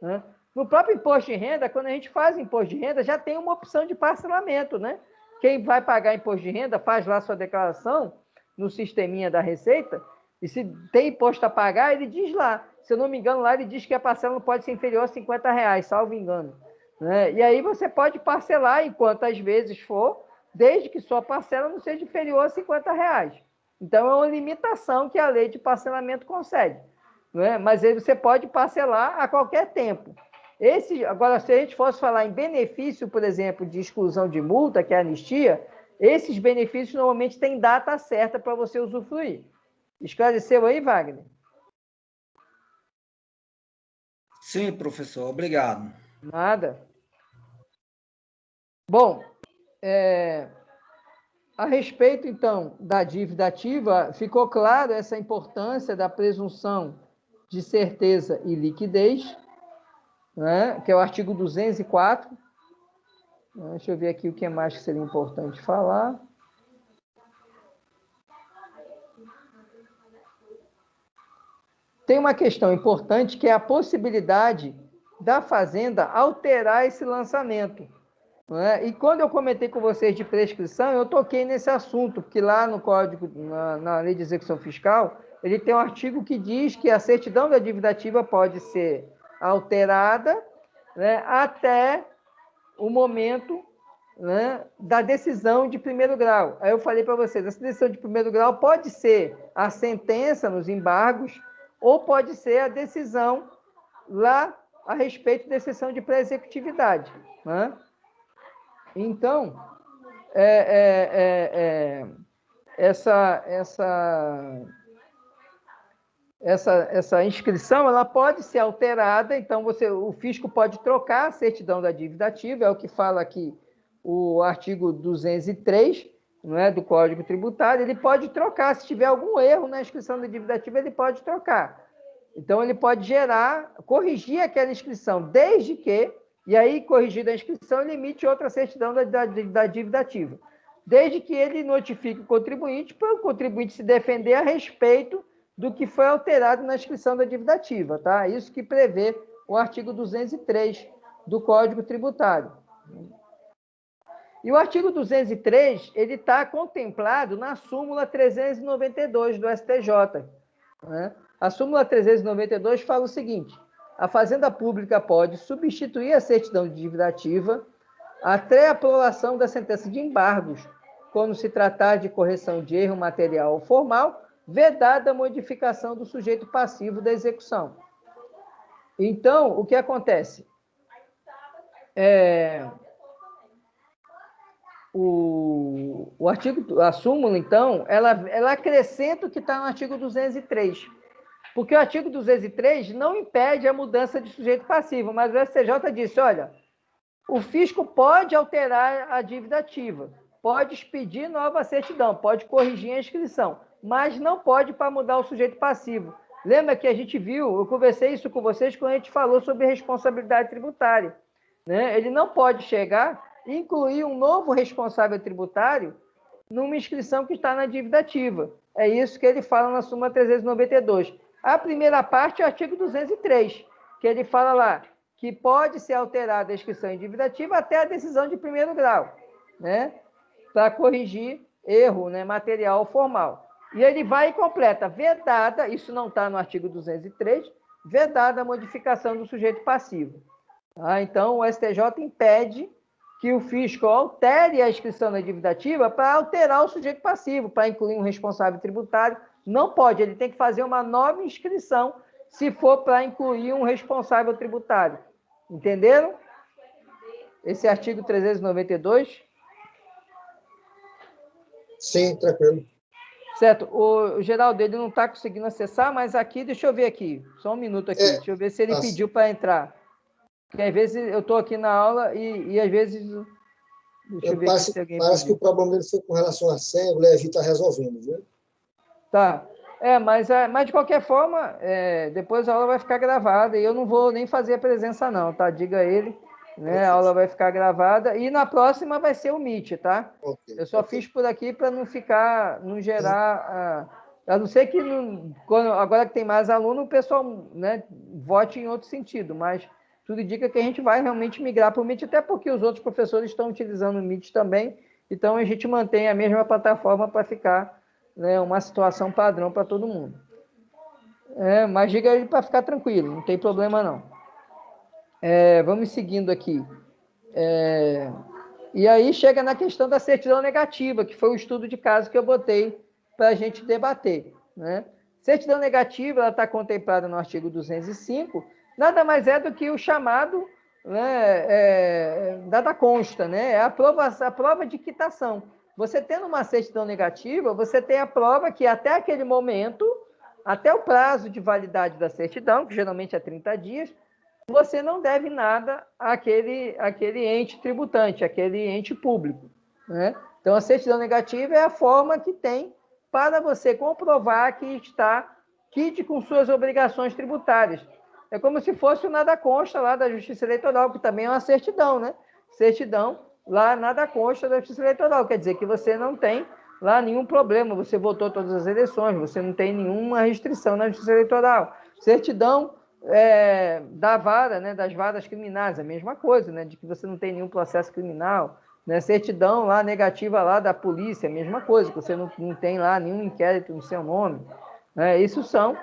né? No próprio imposto de renda, quando a gente faz imposto de renda, já tem uma opção de parcelamento, né? Quem vai pagar imposto de renda faz lá sua declaração no sisteminha da Receita, e se tem imposto a pagar, ele diz lá. Se eu não me engano, lá ele diz que a parcela não pode ser inferior a R$ 50, salvo engano, né? E aí você pode parcelar em quantas vezes for, desde que sua parcela não seja inferior a R$ 50. Então, é uma limitação que a lei de parcelamento concede, né? Mas aí você pode parcelar a qualquer tempo. Agora, se a gente fosse falar em benefício, por exemplo, de exclusão de multa, que é a anistia, esses benefícios normalmente têm data certa para você usufruir. Esclareceu aí, Wagner? Sim, professor, obrigado. Nada. Bom, a respeito, então, da dívida ativa, ficou claro essa importância da presunção de certeza e liquidez, né, que é o artigo 204. Deixa eu ver aqui o que mais que seria importante falar. Tem uma questão importante que é a possibilidade da Fazenda alterar esse lançamento, né? E quando eu comentei com vocês de prescrição, eu toquei nesse assunto, porque lá no Código, na Lei de Execução Fiscal, ele tem um artigo que diz que a certidão da dívida ativa pode ser alterada, né, até o momento, né, da decisão de primeiro grau. Aí eu falei para vocês, essa decisão de primeiro grau pode ser a sentença nos embargos, ou pode ser a decisão lá a respeito da exceção de pré-executividade, né? Então, essa inscrição ela pode ser alterada, então o fisco pode trocar a certidão da dívida ativa, é o que fala aqui o artigo 203, não é, do Código Tributário, ele pode trocar, se tiver algum erro na inscrição da dívida ativa, ele pode trocar. Então, ele pode corrigir aquela inscrição, desde que, e aí, corrigida a inscrição, ele emite outra certidão da dívida ativa. Desde que ele notifique o contribuinte, para o contribuinte se defender a respeito do que foi alterado na inscrição da dívida ativa, tá? Isso que prevê o artigo 203 do Código Tributário. E o artigo 203, ele está contemplado na súmula 392 do STJ, né? A súmula 392 fala o seguinte: a Fazenda Pública pode substituir a certidão de dívida ativa até a aprovação da sentença de embargos, quando se tratar de correção de erro material ou formal, vedada a modificação do sujeito passivo da execução. Então, o que acontece? A súmula, então, ela acrescenta o que está no artigo 203. Porque o artigo 203 não impede a mudança de sujeito passivo, mas o STJ disse, olha, o fisco pode alterar a dívida ativa, pode expedir nova certidão, pode corrigir a inscrição, mas não pode para mudar o sujeito passivo. Lembra que a gente viu, eu conversei isso com vocês quando a gente falou sobre responsabilidade tributária, né? Ele não pode chegar e incluir um novo responsável tributário numa inscrição que está na dívida ativa. É isso que ele fala na súmula 392. A primeira parte é o artigo 203, que ele fala lá que pode ser alterada a inscrição em dívida ativa até a decisão de primeiro grau, né? Para corrigir erro, né, material ou formal. E ele vai e completa, vedada, isso não está no artigo 203, vedada a modificação do sujeito passivo. Então, o STJ impede que o fisco altere a inscrição na dívida ativa para alterar o sujeito passivo, para incluir um responsável tributário. Não pode, ele tem que fazer uma nova inscrição se for para incluir um responsável tributário. Entenderam? Esse artigo 392. Sim, tranquilo. Certo. O Geraldo, ele não está conseguindo acessar, mas aqui, deixa eu ver aqui. Só um minuto aqui. Deixa eu ver se ele pediu para entrar. Porque às vezes eu estou aqui na aula e às vezes... Deixa eu ver parece se alguém que o problema dele foi com relação à senha, o Levi está resolvendo, viu? Tá. Mas de qualquer forma, depois a aula vai ficar gravada e eu não vou nem fazer a presença não, tá? Diga a ele, né? A aula vai ficar gravada e na próxima vai ser o Meet, tá? Okay, eu só fiz por aqui para não gerar... a não ser que, agora que tem mais aluno, o pessoal, né, vote em outro sentido, mas tudo indica que a gente vai realmente migrar para o Meet, até porque os outros professores estão utilizando o Meet também, então a gente mantém a mesma plataforma para ficar, né, uma situação padrão para todo mundo. Mas diga ele para ficar tranquilo, não tem problema não. Vamos seguindo aqui. E aí chega na questão da certidão negativa, que foi o estudo de caso que eu botei para a gente debater, né? Certidão negativa, ela está contemplada no artigo 205, nada mais é do que o chamado, né, dada consta, né? É a prova de quitação. Você tendo uma certidão negativa, você tem a prova que até aquele momento, até o prazo de validade da certidão, que geralmente é 30 dias, você não deve nada àquele ente tributante, àquele ente público, né? Então, a certidão negativa é a forma que tem para você comprovar que está quite com suas obrigações tributárias. É como se fosse o nada consta lá da Justiça Eleitoral, que também é uma certidão, né? Certidão lá nada consta da Justiça Eleitoral, quer dizer que você não tem lá nenhum problema, você votou todas as eleições, você não tem nenhuma restrição na Justiça Eleitoral. Certidão da vara, né, das varas criminais, a mesma coisa, né, de que você não tem nenhum processo criminal, né, certidão lá negativa lá da polícia, a mesma coisa, que você não tem lá nenhum inquérito no seu nome, né, isso são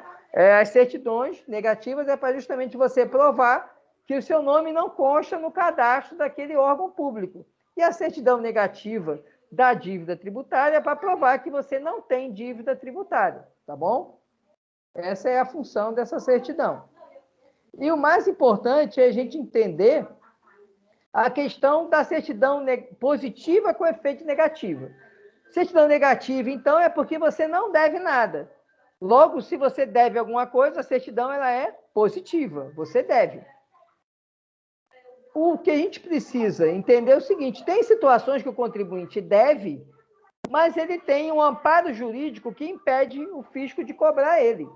as certidões negativas, para justamente você provar que o seu nome não consta no cadastro daquele órgão público. E a certidão negativa da dívida tributária é para provar que você não tem dívida tributária, tá bom? Essa é a função dessa certidão. E o mais importante é a gente entender a questão da certidão positiva com efeito negativo. Certidão negativa, então, é porque você não deve nada. Logo, se você deve alguma coisa, a certidão ela é positiva, você deve. O que a gente precisa entender é o seguinte, tem situações que o contribuinte deve, mas ele tem um amparo jurídico que impede o fisco de cobrar ele.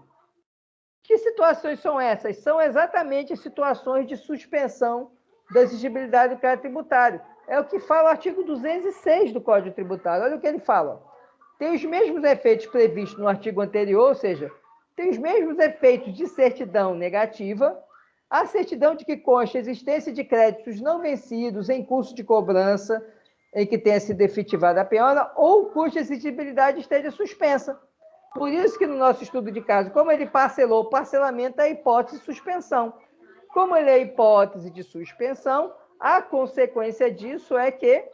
Que situações são essas? São exatamente as situações de suspensão da exigibilidade do crédito tributário. É o que fala o artigo 206 do Código Tributário. Olha o que ele fala. Tem os mesmos efeitos previstos no artigo anterior, ou seja, tem os mesmos efeitos de certidão negativa, a certidão de que consta a existência de créditos não vencidos em curso de cobrança em que tenha sido efetivada a penhora ou cuja exigibilidade esteja suspensa. Por isso que no nosso estudo de caso, como ele parcelou, o parcelamento é a hipótese de suspensão. Como ele é hipótese de suspensão, a consequência disso é que,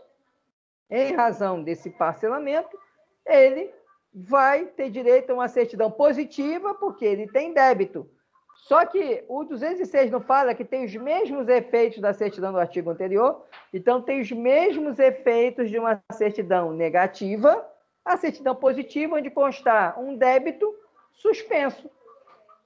em razão desse parcelamento, ele vai ter direito a uma certidão positiva, porque ele tem débito. Só que o 206 não fala que tem os mesmos efeitos da certidão do artigo anterior, então tem os mesmos efeitos de uma certidão negativa, a certidão positiva, onde constar um débito suspenso,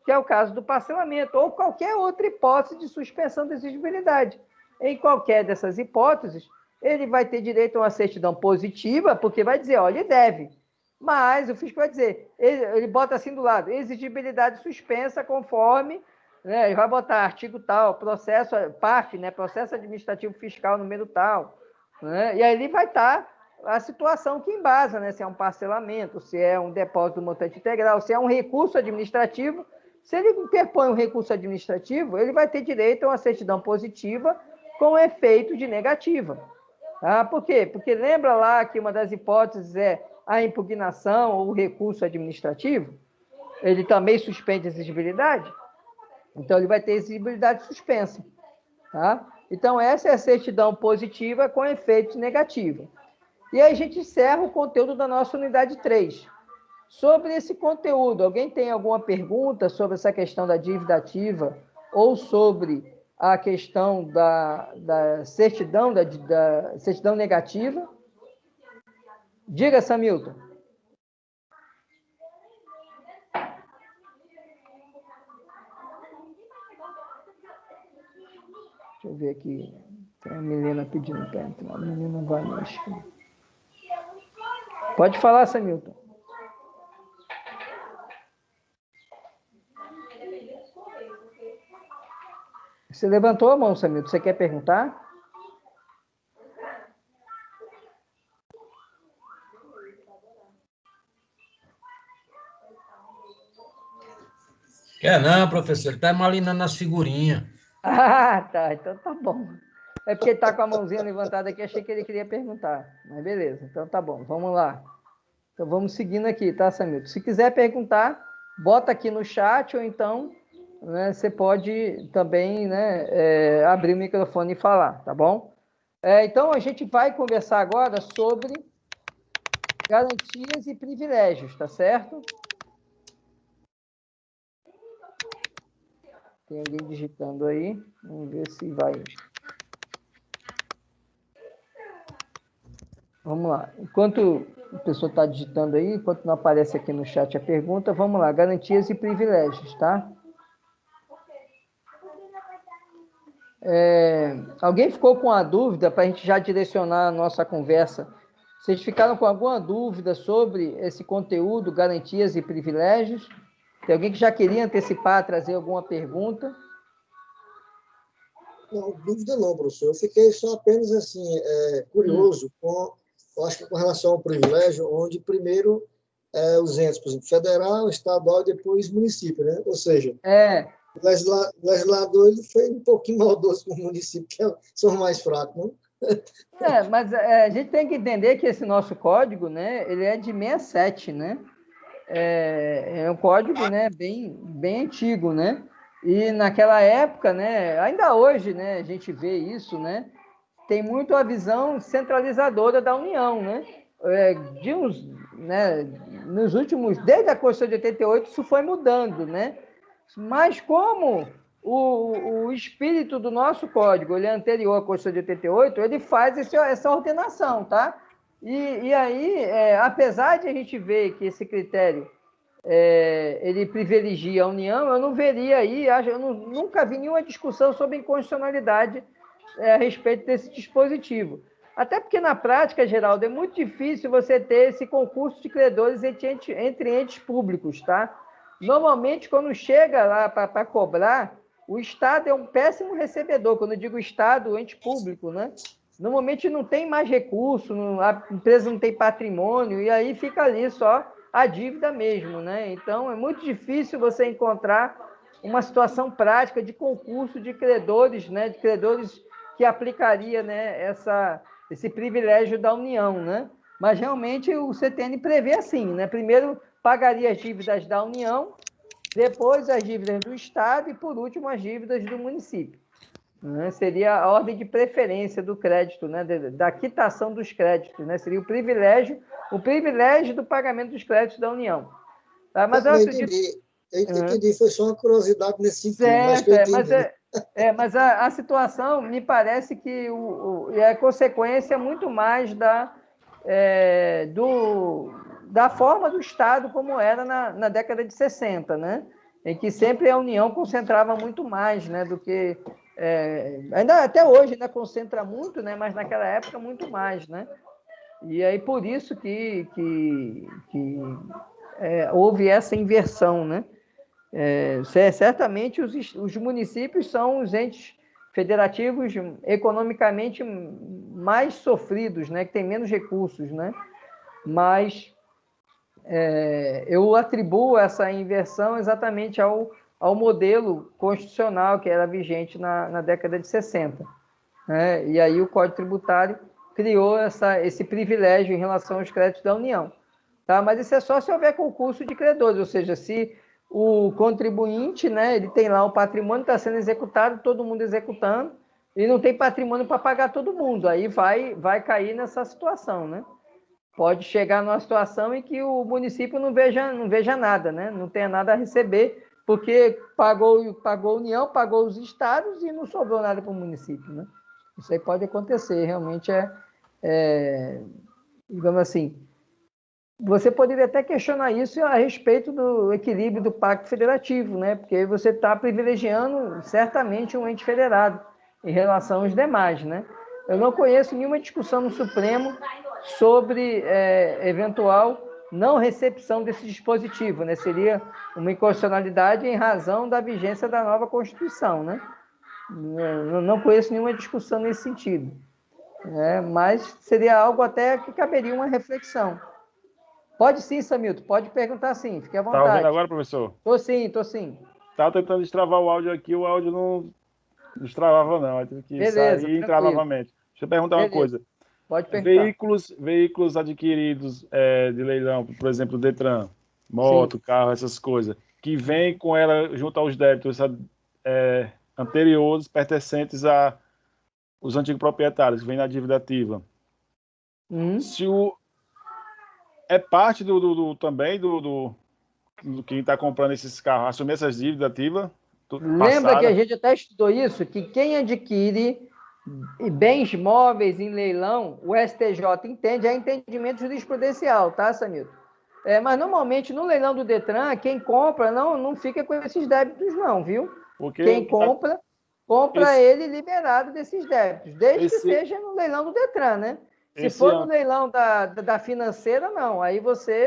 que é o caso do parcelamento, ou qualquer outra hipótese de suspensão da exigibilidade. Em qualquer dessas hipóteses, ele vai ter direito a uma certidão positiva, porque vai dizer, olha, ele deve. Mas o fisco vai dizer, ele bota assim do lado, exigibilidade suspensa conforme, né, ele vai botar artigo tal, processo, PAF, né, processo administrativo fiscal número tal, né, e aí ele vai estar a situação que embasa, né, se é um parcelamento, se é um depósito do montante integral, se é um recurso administrativo. Se ele interpõe um recurso administrativo, ele vai ter direito a uma certidão positiva com efeito de negativa. Por quê? Porque lembra lá que uma das hipóteses é a impugnação ou o recurso administrativo? Ele também suspende a exigibilidade? Então, ele vai ter exigibilidade suspensa. Tá? Então, essa é a certidão positiva com efeitos negativos. E aí a gente encerra o conteúdo da nossa unidade 3. Sobre esse conteúdo, alguém tem alguma pergunta sobre essa questão da dívida ativa ou sobre a questão da certidão, da certidão negativa? Diga, Samilton. Deixa eu ver aqui. Tem a Milena pedindo para entrar. A menina Vanessa. Pode falar, Samilton. Você levantou a mão, Samilton. Você quer perguntar? Quer não, professor. Ele está malinando as figurinhas. Ah, tá. Então tá bom. É porque ele está com a mãozinha levantada aqui. Achei que ele queria perguntar. Mas beleza. Então tá bom. Vamos lá. Então vamos seguindo aqui, tá, Samilton? Se quiser perguntar, bota aqui no chat ou então, né, você pode também, né, abrir o microfone e falar, tá bom? Então a gente vai conversar agora sobre garantias e privilégios, tá certo? Tem alguém digitando aí? Vamos ver se vai. Vamos lá. Enquanto a pessoa está digitando aí, enquanto não aparece aqui no chat a pergunta, vamos lá. Garantias e privilégios, tá? Alguém ficou com a dúvida para a gente já direcionar a nossa conversa? Vocês ficaram com alguma dúvida sobre esse conteúdo, garantias e privilégios? Tem alguém que já queria antecipar, trazer alguma pergunta? Não, dúvida não, professor. Eu fiquei só apenas assim, curioso eu acho que com relação ao privilégio, onde primeiro os entes, por exemplo, federal, estadual e depois município, né? Ou seja, o legislador ele foi um pouquinho maldoso com o município, que são mais fracos, não? Mas a gente tem que entender que esse nosso código, né, ele é de 67, né? É um código, né, bem antigo, né? E naquela época, né, ainda hoje, né, a gente vê isso, né? Tem muito a visão centralizadora da União, né? Nos últimos, desde a Constituição de 88, isso foi mudando, né? Mas como o espírito do nosso código ele é anterior à Constituição de 88, ele faz essa ordenação, tá? E aí, apesar de a gente ver que esse critério ele privilegia a União, eu não veria aí, nunca vi nenhuma discussão sobre inconstitucionalidade a respeito desse dispositivo. Até porque, na prática, Geraldo, é muito difícil você ter esse concurso de credores entre entes públicos, tá? Normalmente, quando chega lá para cobrar, o Estado é um péssimo recebedor. Quando eu digo Estado, o ente público, né? Normalmente não tem mais recurso, a empresa não tem patrimônio, e aí fica ali só a dívida mesmo, né? Então, é muito difícil você encontrar uma situação prática de concurso de credores, né? De credores que aplicaria, né, esse privilégio da União, né? Mas realmente o CTN prevê assim, né? Primeiro pagaria as dívidas da União, depois as dívidas do Estado e, por último, as dívidas do município. Né? Seria a ordem de preferência do crédito, né? Da quitação dos créditos, né? Seria o privilégio do pagamento dos créditos da União. Tá? Mas eu acredito... Eu entendi, foi só uma curiosidade nesse sentido. Mas a situação me parece que é consequência muito mais da forma do Estado como era na década de 60, né? Em que sempre a União concentrava muito mais, né, do que... ainda até hoje ainda concentra muito, né, mas naquela época muito mais, né? E aí por isso que houve essa inversão, né? Certamente os municípios são os entes federativos economicamente mais sofridos, né, que têm menos recursos, né? Mas eu atribuo essa inversão exatamente ao modelo constitucional que era vigente na década de 60. Né? E aí o Código Tributário criou esse privilégio em relação aos créditos da União. Tá? Mas isso é só se houver concurso de credores, ou seja, se o contribuinte, né, ele tem lá o patrimônio, está sendo executado, todo mundo executando, e não tem patrimônio para pagar todo mundo. Aí vai cair nessa situação, né? Pode chegar numa situação em que o município não veja nada, né? Não tenha nada a receber, porque pagou a União, pagou os estados e não sobrou nada para o município, né? Isso aí pode acontecer, realmente digamos assim, você poderia até questionar isso a respeito do equilíbrio do Pacto Federativo, né? Porque aí você está privilegiando certamente um ente federado em relação aos demais, né? Eu não conheço nenhuma discussão no Supremo sobre eventual não recepção desse dispositivo, né? Seria uma inconstitucionalidade em razão da vigência da nova Constituição, né? Não conheço nenhuma discussão nesse sentido, né? Mas seria algo até que caberia uma reflexão. Pode sim, Samilton, pode perguntar sim, fique à Tá ouvindo vontade. agora, professor? Tô sim. Tava tentando destravar o áudio aqui, o áudio não destravava não, aí tive que Beleza, sair e entrar tranquilo. novamente. Deixa eu perguntar uma Beleza. coisa. Pode perguntar. Veículos adquiridos de leilão, por exemplo, Detran, moto, carro, essas coisas, que vem com ela junto aos débitos anteriores pertencentes a os antigos proprietários, que vem na dívida ativa. Se é parte também do quem está comprando esses carros assumir essas dívidas ativas. Lembra que a gente até estudou isso, que quem adquire bens móveis em leilão, o STJ entende, é entendimento jurisprudencial, tá, Samilton? Mas normalmente no leilão do Detran, quem compra não fica com esses débitos não, viu? Porque quem compra ele liberado desses débitos, desde que seja no leilão do Detran, né? Se for no leilão da financeira, não. Aí você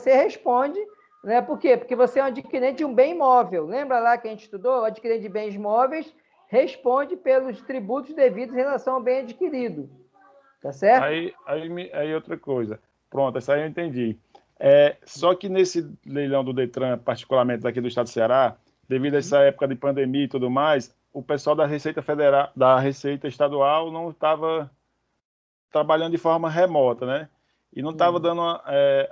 responde, né? Por quê? Porque você é um adquirente de um bem imóvel. Lembra lá que a gente estudou? O adquirente de bens móveis responde pelos tributos devidos em relação ao bem adquirido. Tá certo? Aí outra coisa. Pronto, essa aí eu entendi. Só que nesse leilão do Detran, particularmente aqui do estado do Ceará, devido a essa época de pandemia e tudo mais, o pessoal da Receita Federal, da Receita Estadual não estava trabalhando de forma remota, né? E não estava dando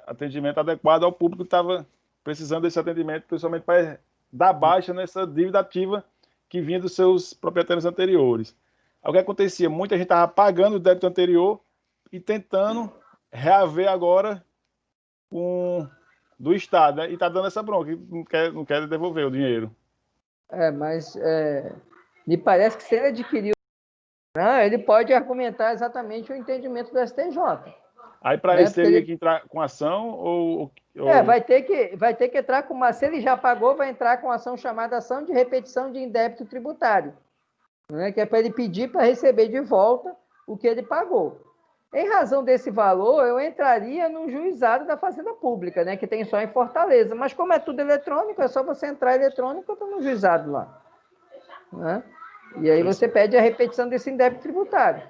atendimento adequado ao público que estava precisando desse atendimento, principalmente para dar baixa nessa dívida ativa que vinha dos seus proprietários anteriores. O que acontecia? Muita gente estava pagando o débito anterior e tentando reaver agora do Estado, né? E está dando essa bronca, não quer devolver o dinheiro. Mas me parece que se ele adquiriu, ele pode argumentar exatamente o entendimento do STJ. Aí para isso teria que entrar com ação ou... Vai ter que entrar com uma... Se ele já pagou, vai entrar com ação chamada ação de repetição de indébito tributário, né? Que é para ele pedir para receber de volta o que ele pagou. Em razão desse valor, eu entraria no juizado da Fazenda Pública, né? Que tem só em Fortaleza. Mas como é tudo eletrônico, é só você entrar eletrônico, eu estou no juizado lá, né? E aí você pede a repetição desse indébito tributário.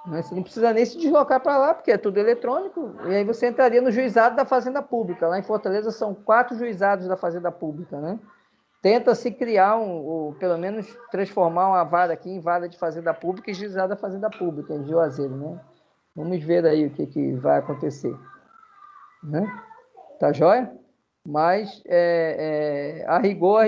Você não precisa nem se deslocar para lá, porque é tudo eletrônico. E aí você entraria no juizado da Fazenda Pública. Lá em Fortaleza são 4 juizados da Fazenda Pública, né? Tenta-se criar, ou pelo menos transformar uma vara aqui em vara de Fazenda Pública e juizado da Fazenda Pública, em Juazeiro, né? Vamos ver aí o que vai acontecer, né? Tá joia? Mas, a rigor,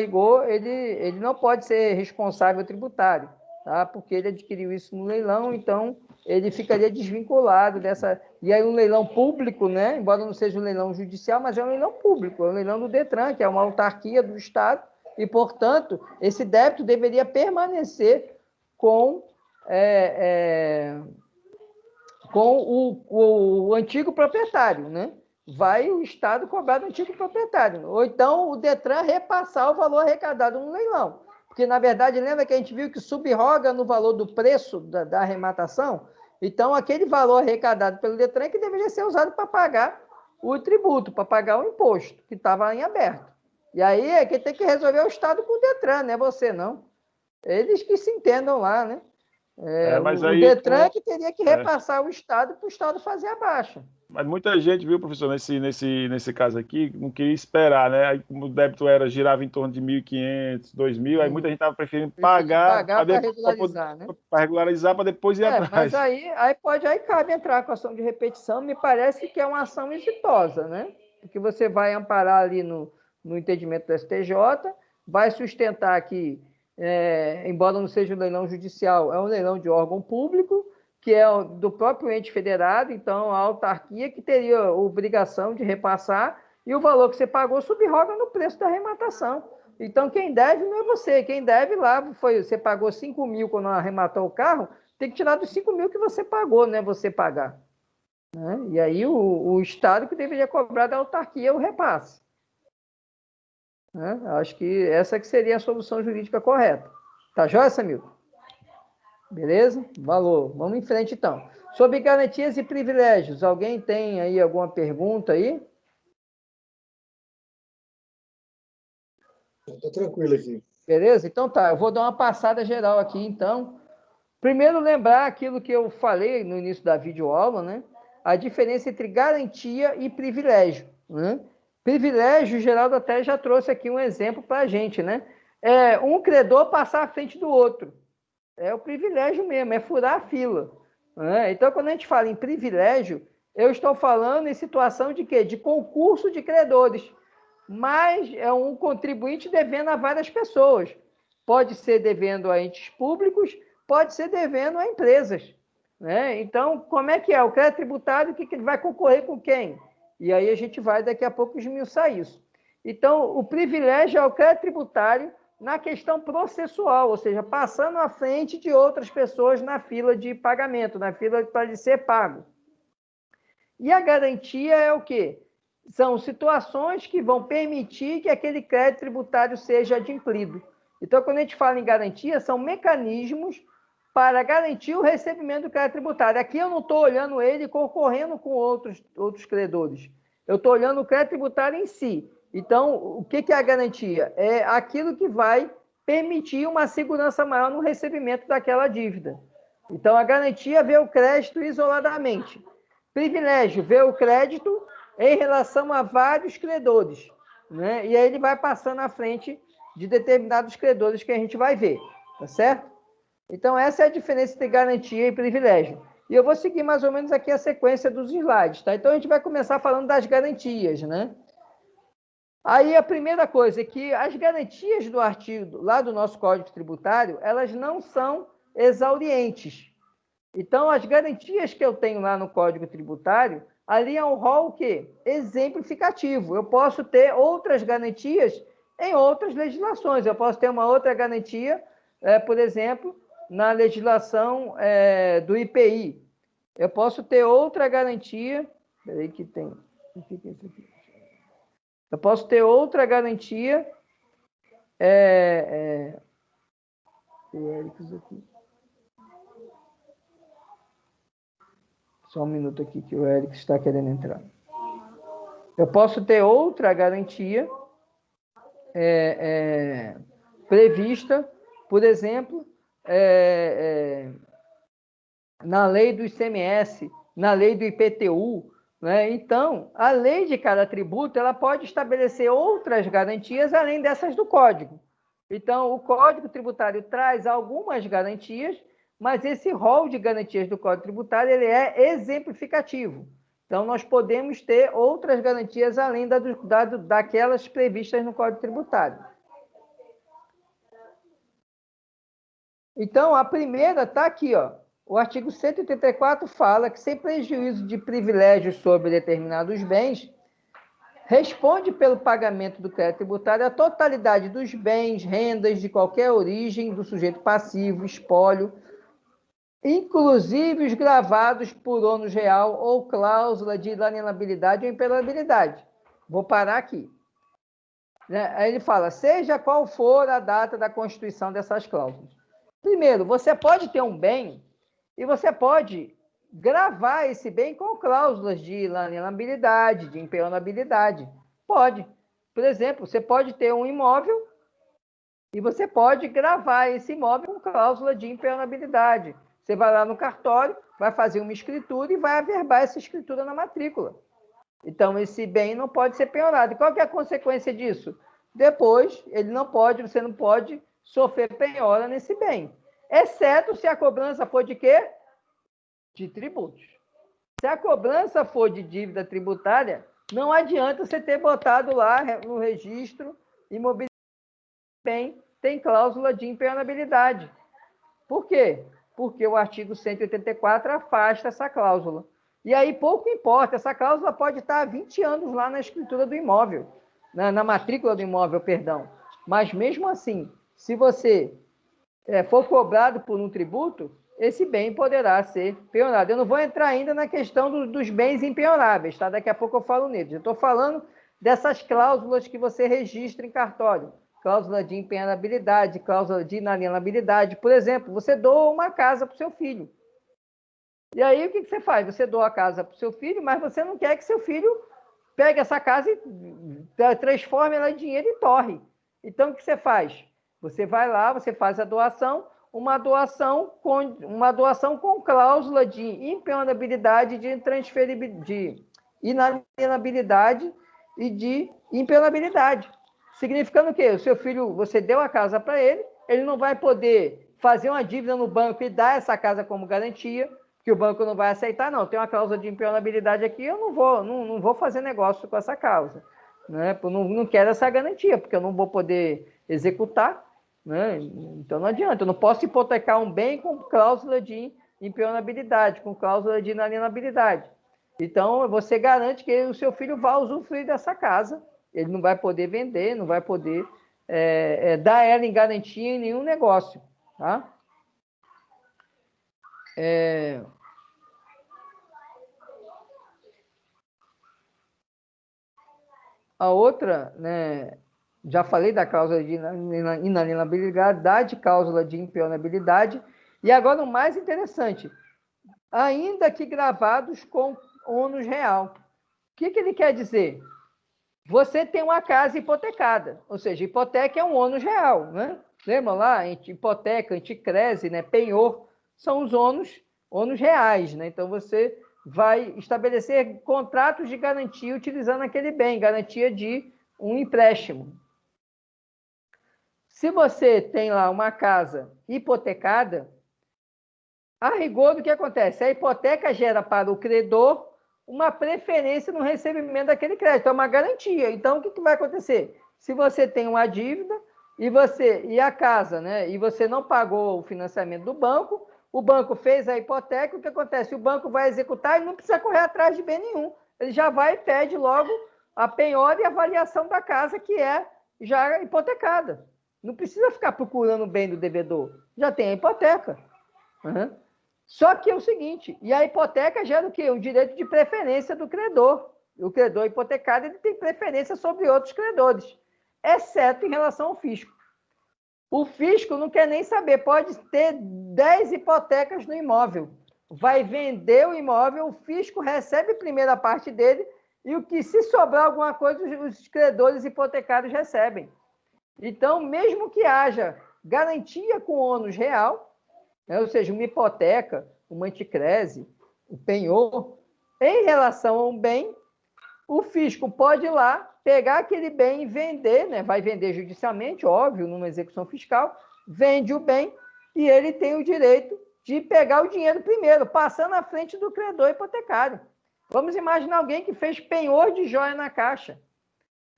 ele não pode ser responsável tributário, tá? Porque ele adquiriu isso no leilão, então ele ficaria desvinculado dessa... E aí um leilão público, né? Embora não seja um leilão judicial, mas é um leilão público, é um leilão do Detran, que é uma autarquia do Estado, e, portanto, esse débito deveria permanecer com o antigo proprietário, né? Vai o Estado cobrar do antigo proprietário. Ou então o Detran repassar o valor arrecadado no leilão. Porque, na verdade, lembra que a gente viu que subroga no valor do preço da arrematação? Então, aquele valor arrecadado pelo Detran é que deveria ser usado para pagar o tributo, para pagar o imposto, que estava em aberto. E aí é que tem que resolver o Estado com o Detran, não é você, não. Eles que se entendam lá, né? Mas o aí, Detran que teria que repassar o Estado para o Estado fazer a baixa. Mas muita gente, viu, professor, nesse caso aqui, não queria esperar, né? Aí, como o débito girava em torno de 1.500, 2.000, aí muita gente estava preferindo pagar para regularizar, né? Para regularizar, para depois ir atrás. Mas aí cabe entrar com ação de repetição, me parece que é uma ação exitosa, né? Porque você vai amparar ali no entendimento do STJ, vai sustentar que embora não seja um leilão judicial, é um leilão de órgão público, que é do próprio ente federado, então a autarquia que teria a obrigação de repassar, e o valor que você pagou subroga no preço da arrematação. Então, quem deve não é você, quem deve lá você pagou 5 mil quando arrematou o carro, tem que tirar dos 5 mil que você pagou, não é você pagar. Né? E aí o Estado que deveria cobrar da autarquia o repasse. Né? Acho que essa que seria a solução jurídica correta. Tá joia, Samilton? Beleza? Valor. Vamos em frente, então. Sobre garantias e privilégios, alguém tem aí alguma pergunta aí? Estou tranquilo aqui. Beleza? Então tá, eu vou dar uma passada geral aqui, então. Primeiro, lembrar aquilo que eu falei no início da videoaula, né? A diferença entre garantia e privilégio, né? Privilégio, o Geraldo até já trouxe aqui um exemplo para a gente, né? Um credor passar à frente do outro. É o privilégio mesmo, é furar a fila. Né? Então, quando a gente fala em privilégio, eu estou falando em situação de quê? De concurso de credores. Mas é um contribuinte devendo a várias pessoas. Pode ser devendo a entes públicos, pode ser devendo a empresas. Né? Então, como é que é? O crédito tributário, que vai concorrer com quem? E aí a gente vai, daqui a pouco, esmiuçar isso. Então, o privilégio é o crédito tributário na questão processual, ou seja, passando à frente de outras pessoas na fila de pagamento, na fila para ser pago. E a garantia é o quê? São situações que vão permitir que aquele crédito tributário seja adimplido. Então, quando a gente fala em garantia, são mecanismos para garantir o recebimento do crédito tributário. Aqui eu não estou olhando ele concorrendo com outros credores. Eu estou olhando o crédito tributário em si. Então, o que é a garantia? É aquilo que vai permitir uma segurança maior no recebimento daquela dívida. Então, a garantia vê o crédito isoladamente. Privilégio vê o crédito em relação a vários credores. Né? E aí ele vai passando à frente de determinados credores que a gente vai ver. Tá certo? Então, essa é a diferença entre garantia e privilégio. E eu vou seguir mais ou menos aqui a sequência dos slides. Tá? Então, a gente vai começar falando das garantias, né? Aí a primeira coisa é que as garantias do artigo, lá do nosso Código Tributário, elas não são exaurientes. Então, as garantias que eu tenho lá no Código Tributário, ali é um rol o quê? Exemplificativo. Eu posso ter outras garantias em outras legislações. Eu posso ter uma outra garantia, por exemplo, na legislação do IPI. Eu posso ter outra garantia... Peraí que tem... O que é isso aqui? Eu posso ter outra garantia. O Éricos aqui. Só um minuto aqui que o Éricos está querendo entrar. Eu posso ter outra garantia prevista, por exemplo, na lei do ICMS, na lei do IPTU. Né? Então, a lei de cada tributo ela pode estabelecer outras garantias além dessas do Código. Então, o Código Tributário traz algumas garantias, mas esse rol de garantias do Código Tributário ele é exemplificativo. Então, nós podemos ter outras garantias além daquelas previstas no Código Tributário. Então, a primeira está aqui, ó. O artigo 184 fala que, sem prejuízo de privilégios sobre determinados bens, responde pelo pagamento do crédito tributário a totalidade dos bens, rendas de qualquer origem do sujeito passivo, espólio, inclusive os gravados por ônus real ou cláusula de inalienabilidade ou impelibilidade. Vou parar aqui. Aí ele fala, seja qual for a data da constituição dessas cláusulas. Primeiro, você pode ter um bem e você pode gravar esse bem com cláusulas de inalienabilidade, de impenhorabilidade. Pode. Por exemplo, você pode ter um imóvel e você pode gravar esse imóvel com cláusula de impenhorabilidade. Você vai lá no cartório, vai fazer uma escritura e vai averbar essa escritura na matrícula. Então, esse bem não pode ser penhorado. E qual que é a consequência disso? Depois, você não pode sofrer penhora nesse bem. Exceto se a cobrança for de quê? De tributos. Se a cobrança for de dívida tributária, não adianta você ter botado lá no registro imobiliário bem tem cláusula de impenhorabilidade. Por quê? Porque o artigo 184 afasta essa cláusula. E aí pouco importa, essa cláusula pode estar há 20 anos lá na escritura do imóvel, na matrícula do imóvel, perdão. Mas mesmo assim, se você for cobrado por um tributo, esse bem poderá ser penhorado. Eu não vou entrar ainda na questão dos bens impenhoráveis, tá? Daqui a pouco eu falo neles. Eu estou falando dessas cláusulas que você registra em cartório. Cláusula de impenhorabilidade, cláusula de inalienabilidade. Por exemplo, você doa uma casa para o seu filho. E aí, o que você faz? Você doa a casa para o seu filho, mas você não quer que seu filho pegue essa casa e transforme ela em dinheiro e torre. Então, o que você faz? Você vai lá, você faz a doação, uma doação com cláusula de impenhorabilidade, de transferibilidade, de inalienabilidade e de impenhorabilidade. Significando o quê? O seu filho, você deu a casa para ele, ele não vai poder fazer uma dívida no banco e dar essa casa como garantia, que o banco não vai aceitar, não. Tem uma cláusula de impenhorabilidade aqui, eu não vou fazer negócio com essa causa. Né? Não quero essa garantia, porque eu não vou poder executar. Né? Então não adianta, eu não posso hipotecar um bem com cláusula de impenhorabilidade, com cláusula de inalienabilidade. Então você garante que o seu filho vai usufruir dessa casa, ele não vai poder vender, não vai poder dar ela em garantia em nenhum negócio. Tá? A outra, né, já falei da cláusula de inalienabilidade, cláusula de impenhorabilidade, e agora o mais interessante, ainda que gravados com ônus real. O que ele quer dizer? Você tem uma casa hipotecada, ou seja, hipoteca é um ônus real, né? Lembra lá? Hipoteca, anticrese, né? Penhor, são os ônus reais, né? Então você vai estabelecer contratos de garantia utilizando aquele bem, garantia de um empréstimo. Se você tem lá uma casa hipotecada, a rigor do que acontece? A hipoteca gera para o credor uma preferência no recebimento daquele crédito, é uma garantia. Então, o que vai acontecer? Se você tem uma dívida e a casa, né, e você não pagou o financiamento do banco, o banco fez a hipoteca, o que acontece? O banco vai executar e não precisa correr atrás de bem nenhum. Ele já vai e pede logo a penhora e a avaliação da casa que é já hipotecada. Não precisa ficar procurando o bem do devedor. Já tem a hipoteca. Uhum. Só que é o seguinte, e a hipoteca gera o quê? O direito de preferência do credor. O credor hipotecado ele tem preferência sobre outros credores, exceto em relação ao fisco. O fisco não quer nem saber, pode ter 10 hipotecas no imóvel. Vai vender o imóvel, o fisco recebe primeiro a parte dele, e o que se sobrar alguma coisa, os credores hipotecados recebem. Então, mesmo que haja garantia com ônus real, ou seja, uma hipoteca, uma anticrese, um penhor, em relação a um bem, o fisco pode ir lá, pegar aquele bem e vender, né? Vai vender judicialmente, óbvio, numa execução fiscal, vende o bem e ele tem o direito de pegar o dinheiro primeiro, passando à frente do credor hipotecário. Vamos imaginar alguém que fez penhor de joia na Caixa.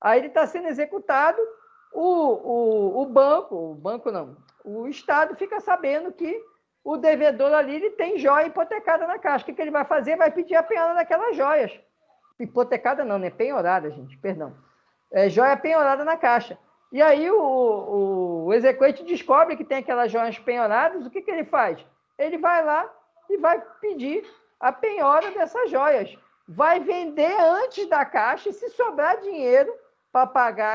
Aí ele está sendo executado, o Estado fica sabendo que o devedor ali ele tem joia hipotecada na Caixa. O que ele vai fazer? Vai pedir a penhora daquelas joias. Hipotecada não, né? Penhorada, gente, perdão. Joia penhorada na Caixa. E aí o exequente descobre que tem aquelas joias penhoradas, o que ele faz? Ele vai lá e vai pedir a penhora dessas joias. Vai vender antes da Caixa e se sobrar dinheiro para pagar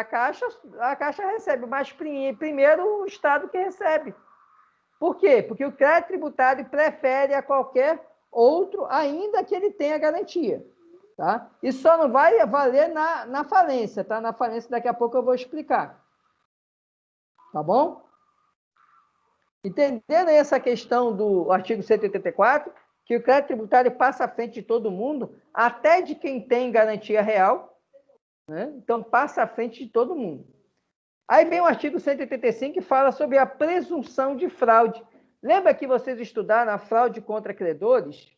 a Caixa recebe, mas primeiro o Estado que recebe. Por quê? Porque o crédito tributário prefere a qualquer outro, ainda que ele tenha garantia. Tá? Isso só não vai valer na falência. Tá? Na falência, daqui a pouco eu vou explicar. Tá bom? Entendendo aí essa questão do artigo 184, que o crédito tributário passa à frente de todo mundo, até de quem tem garantia real, né? Então passa à frente de todo mundo. Aí vem o artigo 185 que fala sobre a presunção de fraude. Lembra que vocês estudaram a fraude contra credores?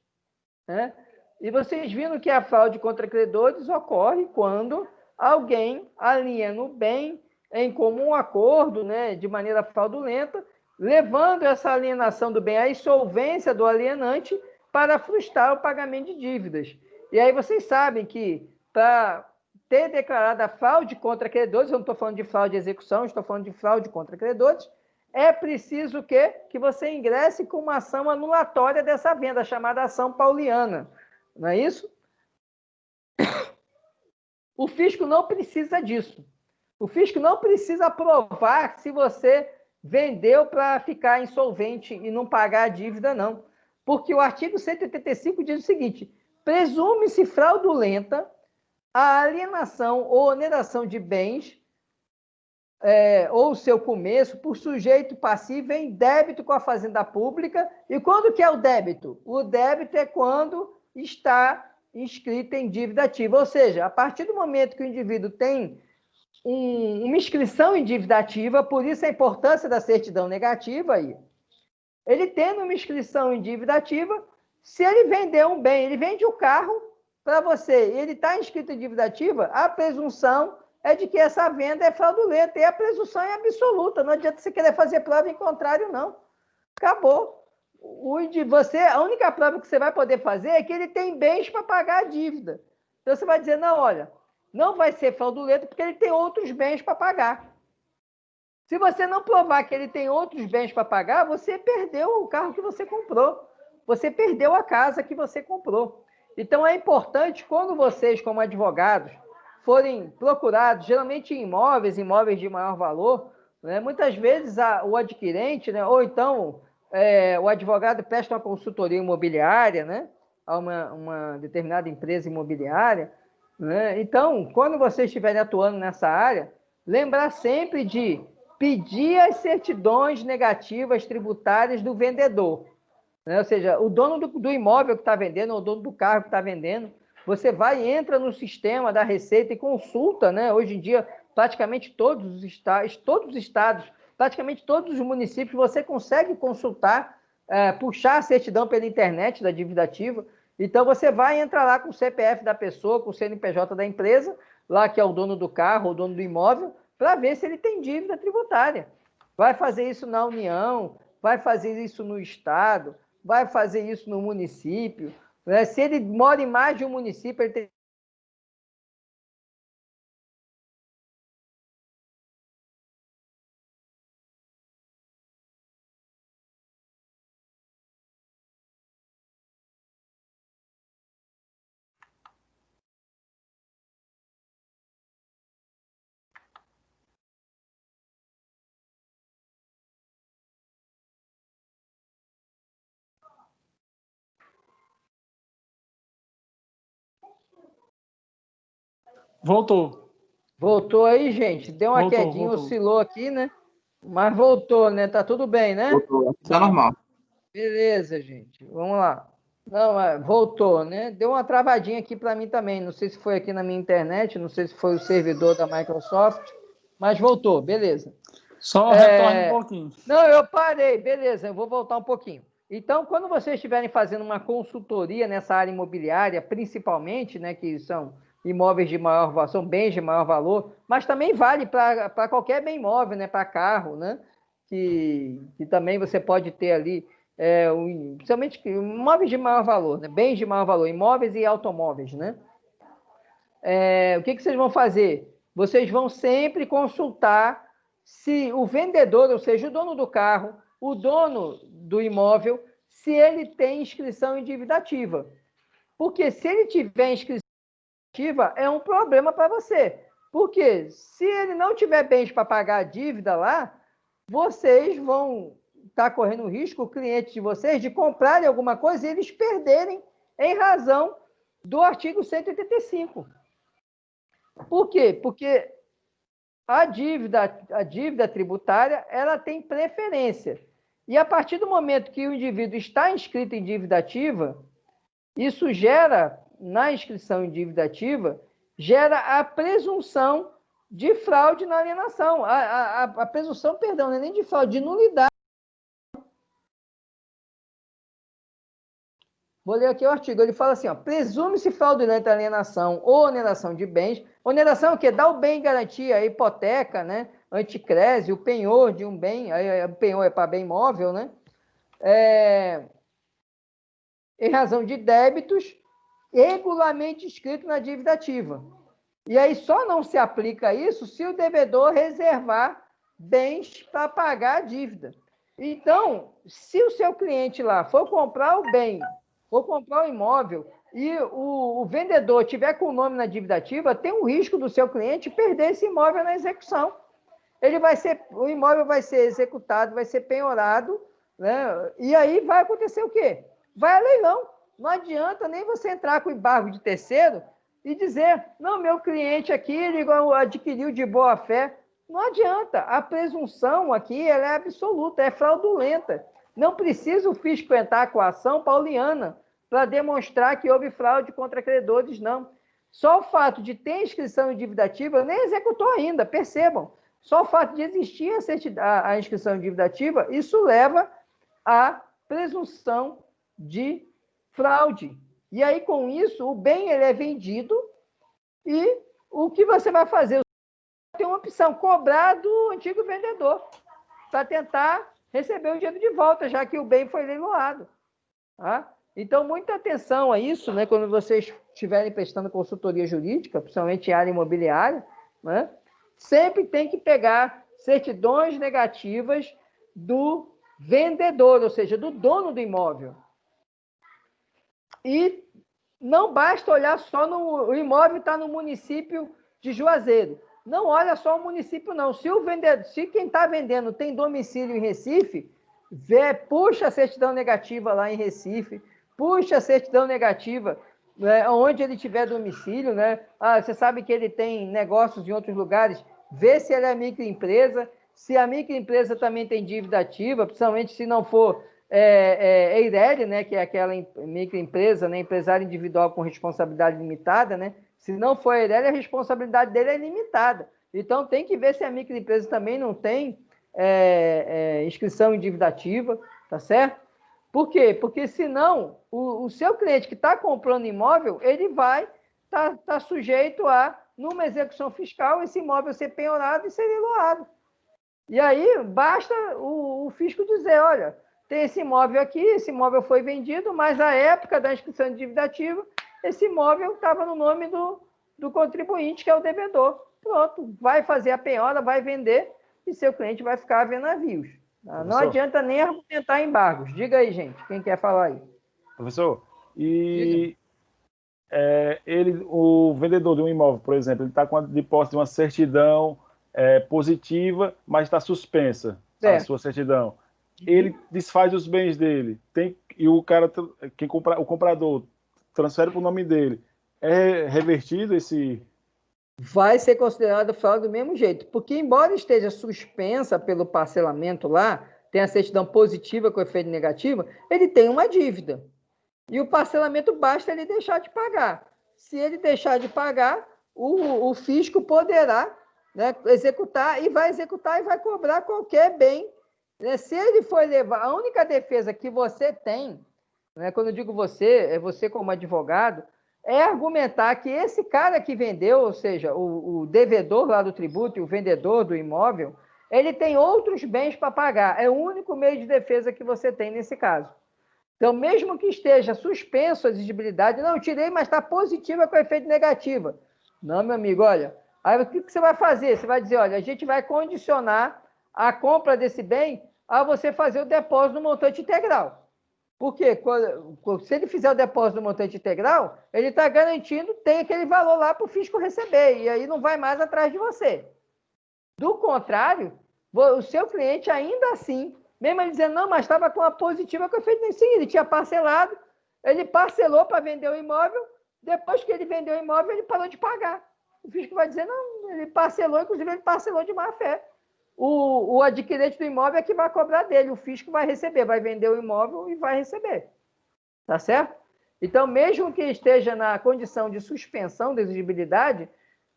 Né? E vocês viram que a fraude contra credores ocorre quando alguém aliena o bem em comum acordo, né, de maneira fraudulenta, levando essa alienação do bem à insolvência do alienante para frustrar o pagamento de dívidas. E aí vocês sabem que para ter declarado a fraude contra credores, eu não estou falando de fraude de execução, estou falando de fraude contra credores, é preciso que você ingresse com uma ação anulatória dessa venda, chamada ação pauliana. Não é isso? O fisco não precisa disso. O fisco não precisa provar se você vendeu para ficar insolvente e não pagar a dívida, não. Porque o artigo 185 diz o seguinte: presume-se fraudulenta a alienação ou oneração de bens ou seu começo por sujeito passivo em débito com a fazenda pública. E quando que é o débito? O débito é quando está inscrito em dívida ativa. Ou seja, a partir do momento que o indivíduo tem uma inscrição em dívida ativa, por isso a importância da certidão negativa aí. Ele tendo uma inscrição em dívida ativa, se ele vender um bem, ele vende o carro para você, ele está inscrito em dívida ativa, a presunção é de que essa venda é fraudulenta, e a presunção é absoluta, não adianta você querer fazer prova em contrário, não. Acabou. A única prova que você vai poder fazer é que ele tem bens para pagar a dívida. Então você vai dizer, não, olha, não vai ser fraudulento porque ele tem outros bens para pagar. Se você não provar que ele tem outros bens para pagar, você perdeu o carro que você comprou. Você perdeu a casa que você comprou. Então, é importante, quando vocês, como advogados, forem procurados, geralmente em imóveis de maior valor, né, muitas vezes o adquirente, né, ou então o advogado presta uma consultoria imobiliária, né, a uma determinada empresa imobiliária, né? Então, quando vocês estiverem atuando nessa área, lembrar sempre de pedir as certidões negativas tributárias do vendedor, né? Ou seja, o dono do imóvel que está vendendo, ou o dono do carro que está vendendo, você vai e entra no sistema da Receita e consulta, né? Hoje em dia, praticamente todos os estados, praticamente todos os municípios, você consegue consultar, puxar a certidão pela internet da dívida ativa. Então, você vai entrar lá com o CPF da pessoa, com o CNPJ da empresa, lá que é o dono do carro, ou dono do imóvel, para ver se ele tem dívida tributária. Vai fazer isso na União, vai fazer isso no Estado, vai fazer isso no município. Né? Se ele mora em mais de um município, ele tem... Voltou. Voltou aí, gente? Deu uma quedinha, voltou. oscilou aqui, né? Mas voltou, né? Tá tudo bem, né? Voltou. Tá normal. Beleza, gente. Vamos lá. Não, voltou, né? Deu uma travadinha aqui para mim também. Não sei se foi aqui na minha internet, não sei se foi o servidor da Microsoft, mas voltou, beleza. Só retorne um pouquinho. Não, eu parei, beleza, eu vou voltar um pouquinho. Então, quando vocês estiverem fazendo uma consultoria nessa área imobiliária, principalmente, né, que são imóveis de maior valor, são bens de maior valor, mas também vale para qualquer bem imóvel, né, para carro, né, que também você pode ter ali, principalmente imóveis de maior valor, né, bens de maior valor, imóveis e automóveis, né. O que vocês vão fazer? Vocês vão sempre consultar se o vendedor, ou seja, o dono do carro, o dono do imóvel, se ele tem inscrição em dívida ativa. Porque se ele tiver inscrição ativa, é um problema para você. Porque se ele não tiver bens para pagar a dívida lá, vocês vão estar correndo o risco, o cliente de vocês, de comprarem alguma coisa e eles perderem em razão do artigo 185. Por quê? Porque a dívida tributária, ela tem preferência. E a partir do momento que o indivíduo está inscrito em dívida ativa, isso gera, na inscrição em dívida ativa, gera a presunção de fraude na alienação. A presunção, perdão, não é nem de fraude, de nulidade. Vou ler aqui o artigo. Ele fala assim, ó, presume-se fraudulenta alienação ou oneração de bens. Oneração é o quê? Dá o bem em garantia, a hipoteca, né? anticrese, o penhor de um bem, aí o penhor é para bem móvel, né? Em razão de débitos regularmente inscritos na dívida ativa. E aí só não se aplica isso se o devedor reservar bens para pagar a dívida. Então, se o seu cliente lá for comprar o bem, for comprar o imóvel, e o vendedor tiver com o nome na dívida ativa, tem um risco do seu cliente perder esse imóvel na execução. O imóvel vai ser executado, vai ser penhorado, né? E aí vai acontecer o quê? Vai a leilão. Não adianta nem você entrar com embargo de terceiro e dizer, não, meu cliente aqui, ele adquiriu de boa fé. Não adianta. A presunção aqui ela é absoluta, é fraudulenta. Não precisa o fisco entrar com a ação pauliana para demonstrar que houve fraude contra credores, não. Só o fato de ter inscrição em dívida ativa, nem executou ainda, percebam. Só o fato de existir a inscrição em dívida ativa, isso leva à presunção de fraude. E aí, com isso, o bem ele é vendido e o que você vai fazer? Tem uma opção, cobrar do antigo vendedor, para tentar receber o dinheiro de volta, já que o bem foi leiloado. Tá? Então, muita atenção a isso, né? Quando vocês estiverem prestando consultoria jurídica, principalmente em área imobiliária, né? Sempre tem que pegar certidões negativas do vendedor, ou seja, do dono do imóvel. E não basta olhar só o imóvel está no município de Juazeiro. Não olha só o município, não. Se quem está vendendo tem domicílio em Recife, puxa a certidão negativa lá em Recife, puxa a certidão negativa, né, onde ele tiver domicílio, né? Você sabe que ele tem negócios em outros lugares, vê se ele é microempresa, se a microempresa também tem dívida ativa, principalmente se não for EIRELI, né, que é aquela microempresa, né, empresário individual com responsabilidade limitada, né? Se não for EIRELI, a responsabilidade dele é limitada. Então, tem que ver se a microempresa também não tem inscrição em dívida ativa, tá certo? Por quê? Porque senão o seu cliente que está comprando imóvel, ele vai estar sujeito a, numa execução fiscal, esse imóvel ser penhorado e ser leiloado. E aí basta o fisco dizer, olha, tem esse imóvel aqui, esse imóvel foi vendido, mas na época da inscrição de dívida ativa, esse imóvel estava no nome do contribuinte, que é o devedor. Pronto, vai fazer a penhora, vai vender e seu cliente vai ficar a ver navios. Não adianta nem argumentar embargos. Diga aí, gente, quem quer falar aí? Professor, o vendedor de um imóvel, por exemplo, ele está com de posse de uma certidão positiva, mas está suspensa a sua certidão. Ele desfaz os bens dele, e o comprador transfere para o nome dele. É revertido esse... Vai ser considerado fraude do mesmo jeito, porque embora esteja suspensa pelo parcelamento lá, tem a certidão positiva com efeito negativo, ele tem uma dívida. E o parcelamento basta ele deixar de pagar. Se ele deixar de pagar, o fisco poderá, né, executar e vai cobrar qualquer bem. Né? Se ele for levar, a única defesa que você tem, né, quando eu digo você, é você como advogado, é argumentar que esse cara que vendeu, ou seja, o devedor lá do tributo e o vendedor do imóvel, ele tem outros bens para pagar. É o único meio de defesa que você tem nesse caso. Então, mesmo que esteja suspenso a exigibilidade, não, eu tirei, mas está positiva com efeito negativo. Não, meu amigo, olha, aí o que você vai fazer? Você vai dizer, olha, a gente vai condicionar a compra desse bem a você fazer o depósito no montante integral. Por quê? Se ele fizer o depósito no montante integral, ele está garantindo que tem aquele valor lá para o fisco receber, e aí não vai mais atrás de você. Do contrário, o seu cliente ainda assim, mesmo ele dizendo, não, mas estava com a positiva com efeito negativo, sim, ele tinha parcelado, ele parcelou para vender o imóvel, depois que ele vendeu o imóvel, ele parou de pagar. O fisco vai dizer, não, ele parcelou, inclusive ele parcelou de má fé. O adquirente do imóvel é que vai cobrar dele, o fisco vai receber, vai vender o imóvel e vai receber. Tá certo? Então, mesmo que esteja na condição de suspensão da exigibilidade,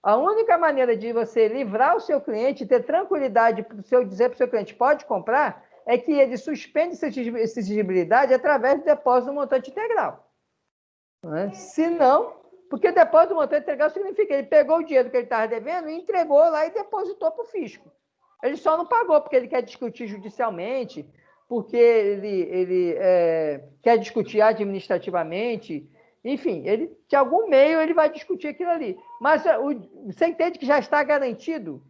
a única maneira de você livrar o seu cliente, ter tranquilidade para dizer para o seu cliente, pode comprar, é que ele suspende essa exigibilidade através do depósito do montante integral. Né? Se não, porque depósito do montante integral significa que ele pegou o dinheiro que ele estava devendo e entregou lá e depositou para o fisco. Ele só não pagou porque ele quer discutir judicialmente, porque ele quer discutir administrativamente, enfim, ele, de algum meio ele vai discutir aquilo ali. Mas você entende que já está garantido?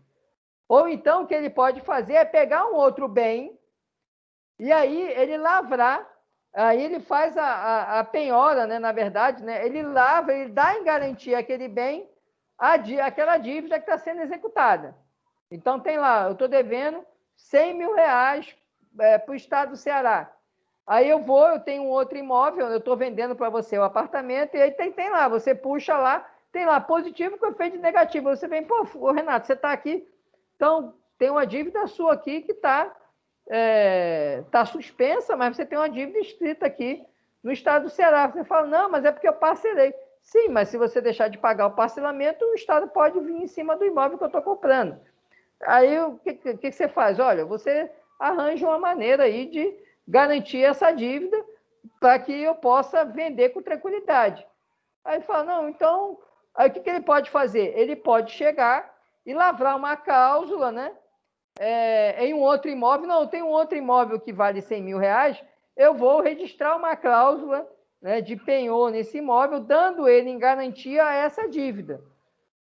Ou então o que ele pode fazer é pegar um outro bem e aí ele lavrar, aí ele faz a penhora, né, na verdade, né, ele lavra, ele dá em garantia aquele bem, aquela dívida que está sendo executada. Então tem lá, eu estou devendo 100 mil reais para o estado do Ceará. Aí eu tenho um outro imóvel, eu estou vendendo para você o apartamento, e aí tem lá, você puxa lá, tem lá positivo com efeito negativo. Você vem, pô, Renato, você está aqui, então tem uma dívida sua aqui que está suspensa, mas você tem uma dívida escrita aqui no estado do Ceará. Você fala, não, mas é porque eu parcelei. Sim, mas se você deixar de pagar o parcelamento, o estado pode vir em cima do imóvel que eu estou comprando. Aí o que você faz? Olha, você arranja uma maneira aí de garantir essa dívida para que eu possa vender com tranquilidade. Aí ele fala, não, então, aí o que ele pode fazer? Ele pode chegar e lavrar uma cláusula, né? Em um outro imóvel, não, tem um outro imóvel que vale 100 mil reais, eu vou registrar uma cláusula, né, de penhor nesse imóvel, dando ele em garantia a essa dívida.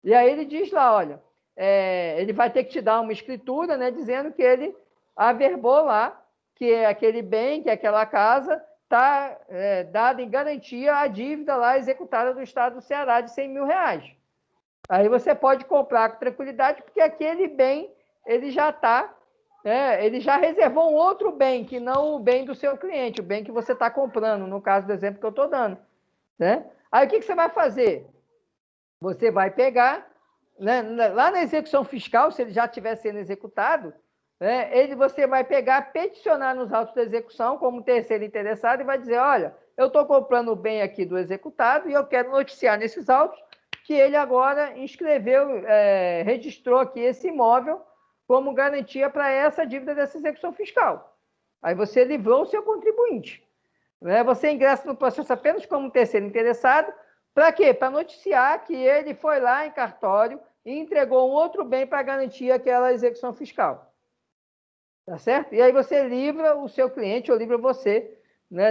E aí ele diz lá, olha, ele vai ter que te dar uma escritura, né, dizendo que ele averbou lá, que é aquele bem, que é aquela casa, está dada em garantia a dívida lá executada do estado do Ceará de 100 mil reais. Aí você pode comprar com tranquilidade, porque aquele bem ele já está, ele já reservou um outro bem, que não o bem do seu cliente, o bem que você está comprando, no caso do exemplo que eu estou dando. Né? Aí o que você vai fazer? Você vai pegar, né, lá na execução fiscal, se ele já estiver sendo executado, você vai pegar, peticionar nos autos da execução como terceiro interessado e vai dizer, olha, eu estou comprando o bem aqui do executado e eu quero noticiar nesses autos que ele agora inscreveu, registrou aqui esse imóvel como garantia para essa dívida dessa execução fiscal. Aí você livrou o seu contribuinte. Né? Você ingressa no processo apenas como terceiro interessado. Para quê? Para noticiar que ele foi lá em cartório e entregou um outro bem para garantir aquela execução fiscal. Tá certo? E aí você livra o seu cliente ou livra você, né,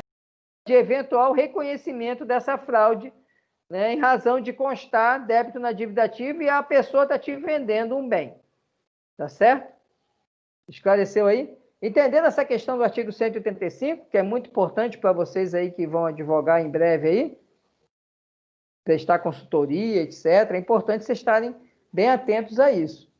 de eventual reconhecimento dessa fraude, né, em razão de constar débito na dívida ativa e a pessoa está te vendendo um bem. Tá certo? Esclareceu aí? Entendendo essa questão do artigo 185, que é muito importante para vocês aí que vão advogar em breve aí, prestar consultoria, etc., é importante vocês estarem bem atentos a isso.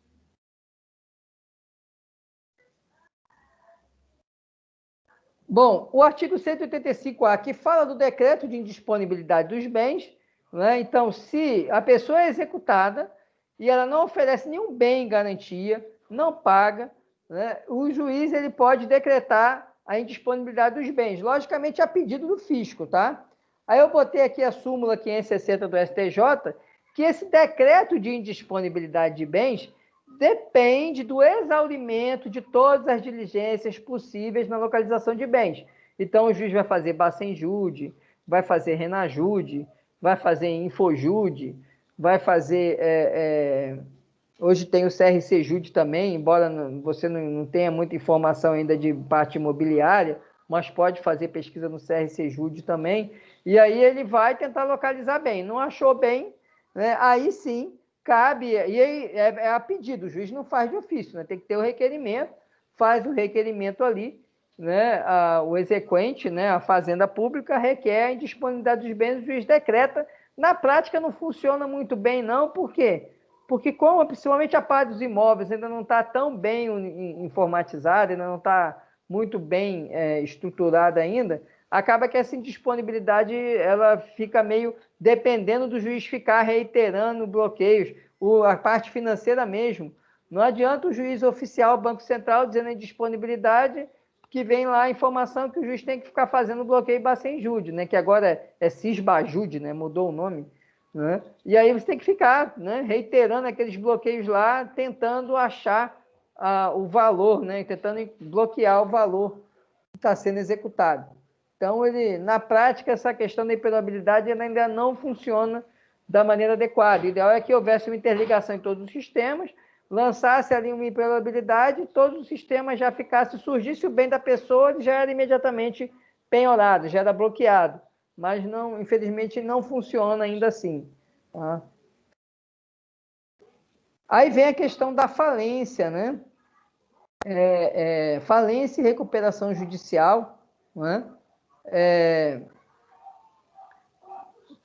Bom, o artigo 185A, que fala do decreto de indisponibilidade dos bens, né? Então, se a pessoa é executada e ela não oferece nenhum bem em garantia, não paga, né, o juiz ele pode decretar a indisponibilidade dos bens, logicamente a pedido do fisco, tá? Aí eu botei aqui a súmula 560 do STJ, que esse decreto de indisponibilidade de bens depende do exaurimento de todas as diligências possíveis na localização de bens. Então, o juiz vai fazer Bacenjude, vai fazer Renajude, vai fazer Infojude, vai fazer... hoje tem o CRCJude também, embora você não tenha muita informação ainda de parte imobiliária, mas pode fazer pesquisa no CRCJude também, e aí ele vai tentar localizar bem. Não achou bem, né? Aí sim, cabe, e aí a pedido, o juiz não faz de ofício, né? Tem que ter o requerimento, faz o requerimento ali, né? O exequente, né? A Fazenda Pública requer a indisponibilidade dos bens, o juiz decreta. Na prática não funciona muito bem não, por quê? Porque como principalmente a parte dos imóveis ainda não está tão bem informatizada, ainda não está muito bem estruturada ainda, acaba que essa indisponibilidade ela fica meio dependendo do juiz ficar reiterando bloqueios, a parte financeira mesmo. Não adianta o juiz oficial, o Banco Central, dizendo a indisponibilidade, que vem lá a informação que o juiz tem que ficar fazendo bloqueio Bacenjude, né? Que agora é Cisbajude, né? Mudou o nome. Né? E aí você tem que ficar, né, reiterando aqueles bloqueios lá, tentando achar o valor, né, tentando bloquear o valor que está sendo executado. Então, na prática, essa questão da impenabilidade ainda não funciona da maneira adequada. O ideal é que houvesse uma interligação em todos os sistemas, lançasse ali uma impenhorabilidade, todo o sistema já ficasse, surgisse o bem da pessoa, ele já era imediatamente penhorado, já era bloqueado. Mas, não, infelizmente, não funciona ainda assim. Tá? Aí vem a questão da falência, né? Falência e recuperação judicial, né?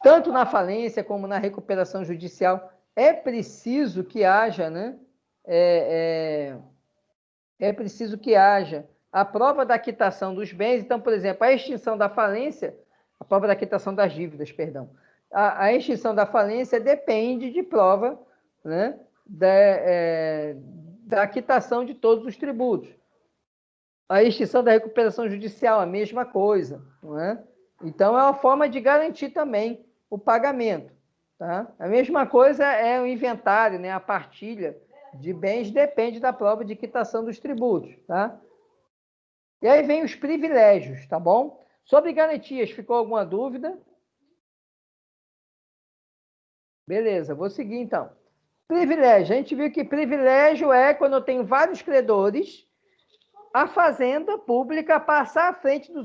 Tanto na falência como na recuperação judicial, é preciso que haja, né? É preciso que haja a prova da quitação dos bens. Então, por exemplo, a extinção da falência, a prova da quitação das dívidas, perdão. A extinção da falência depende de prova, né? Da quitação de todos os tributos. A extinção da recuperação judicial, a mesma coisa, não é? Então, é uma forma de garantir também o pagamento. Tá? A mesma coisa é o inventário, né? A partilha de bens depende da prova de quitação dos tributos. Tá? E aí vem os privilégios, tá bom? Sobre garantias, ficou alguma dúvida? Beleza, vou seguir então. Privilégio. A gente viu que privilégio é quando eu tenho vários credores, a fazenda pública passar à frente dos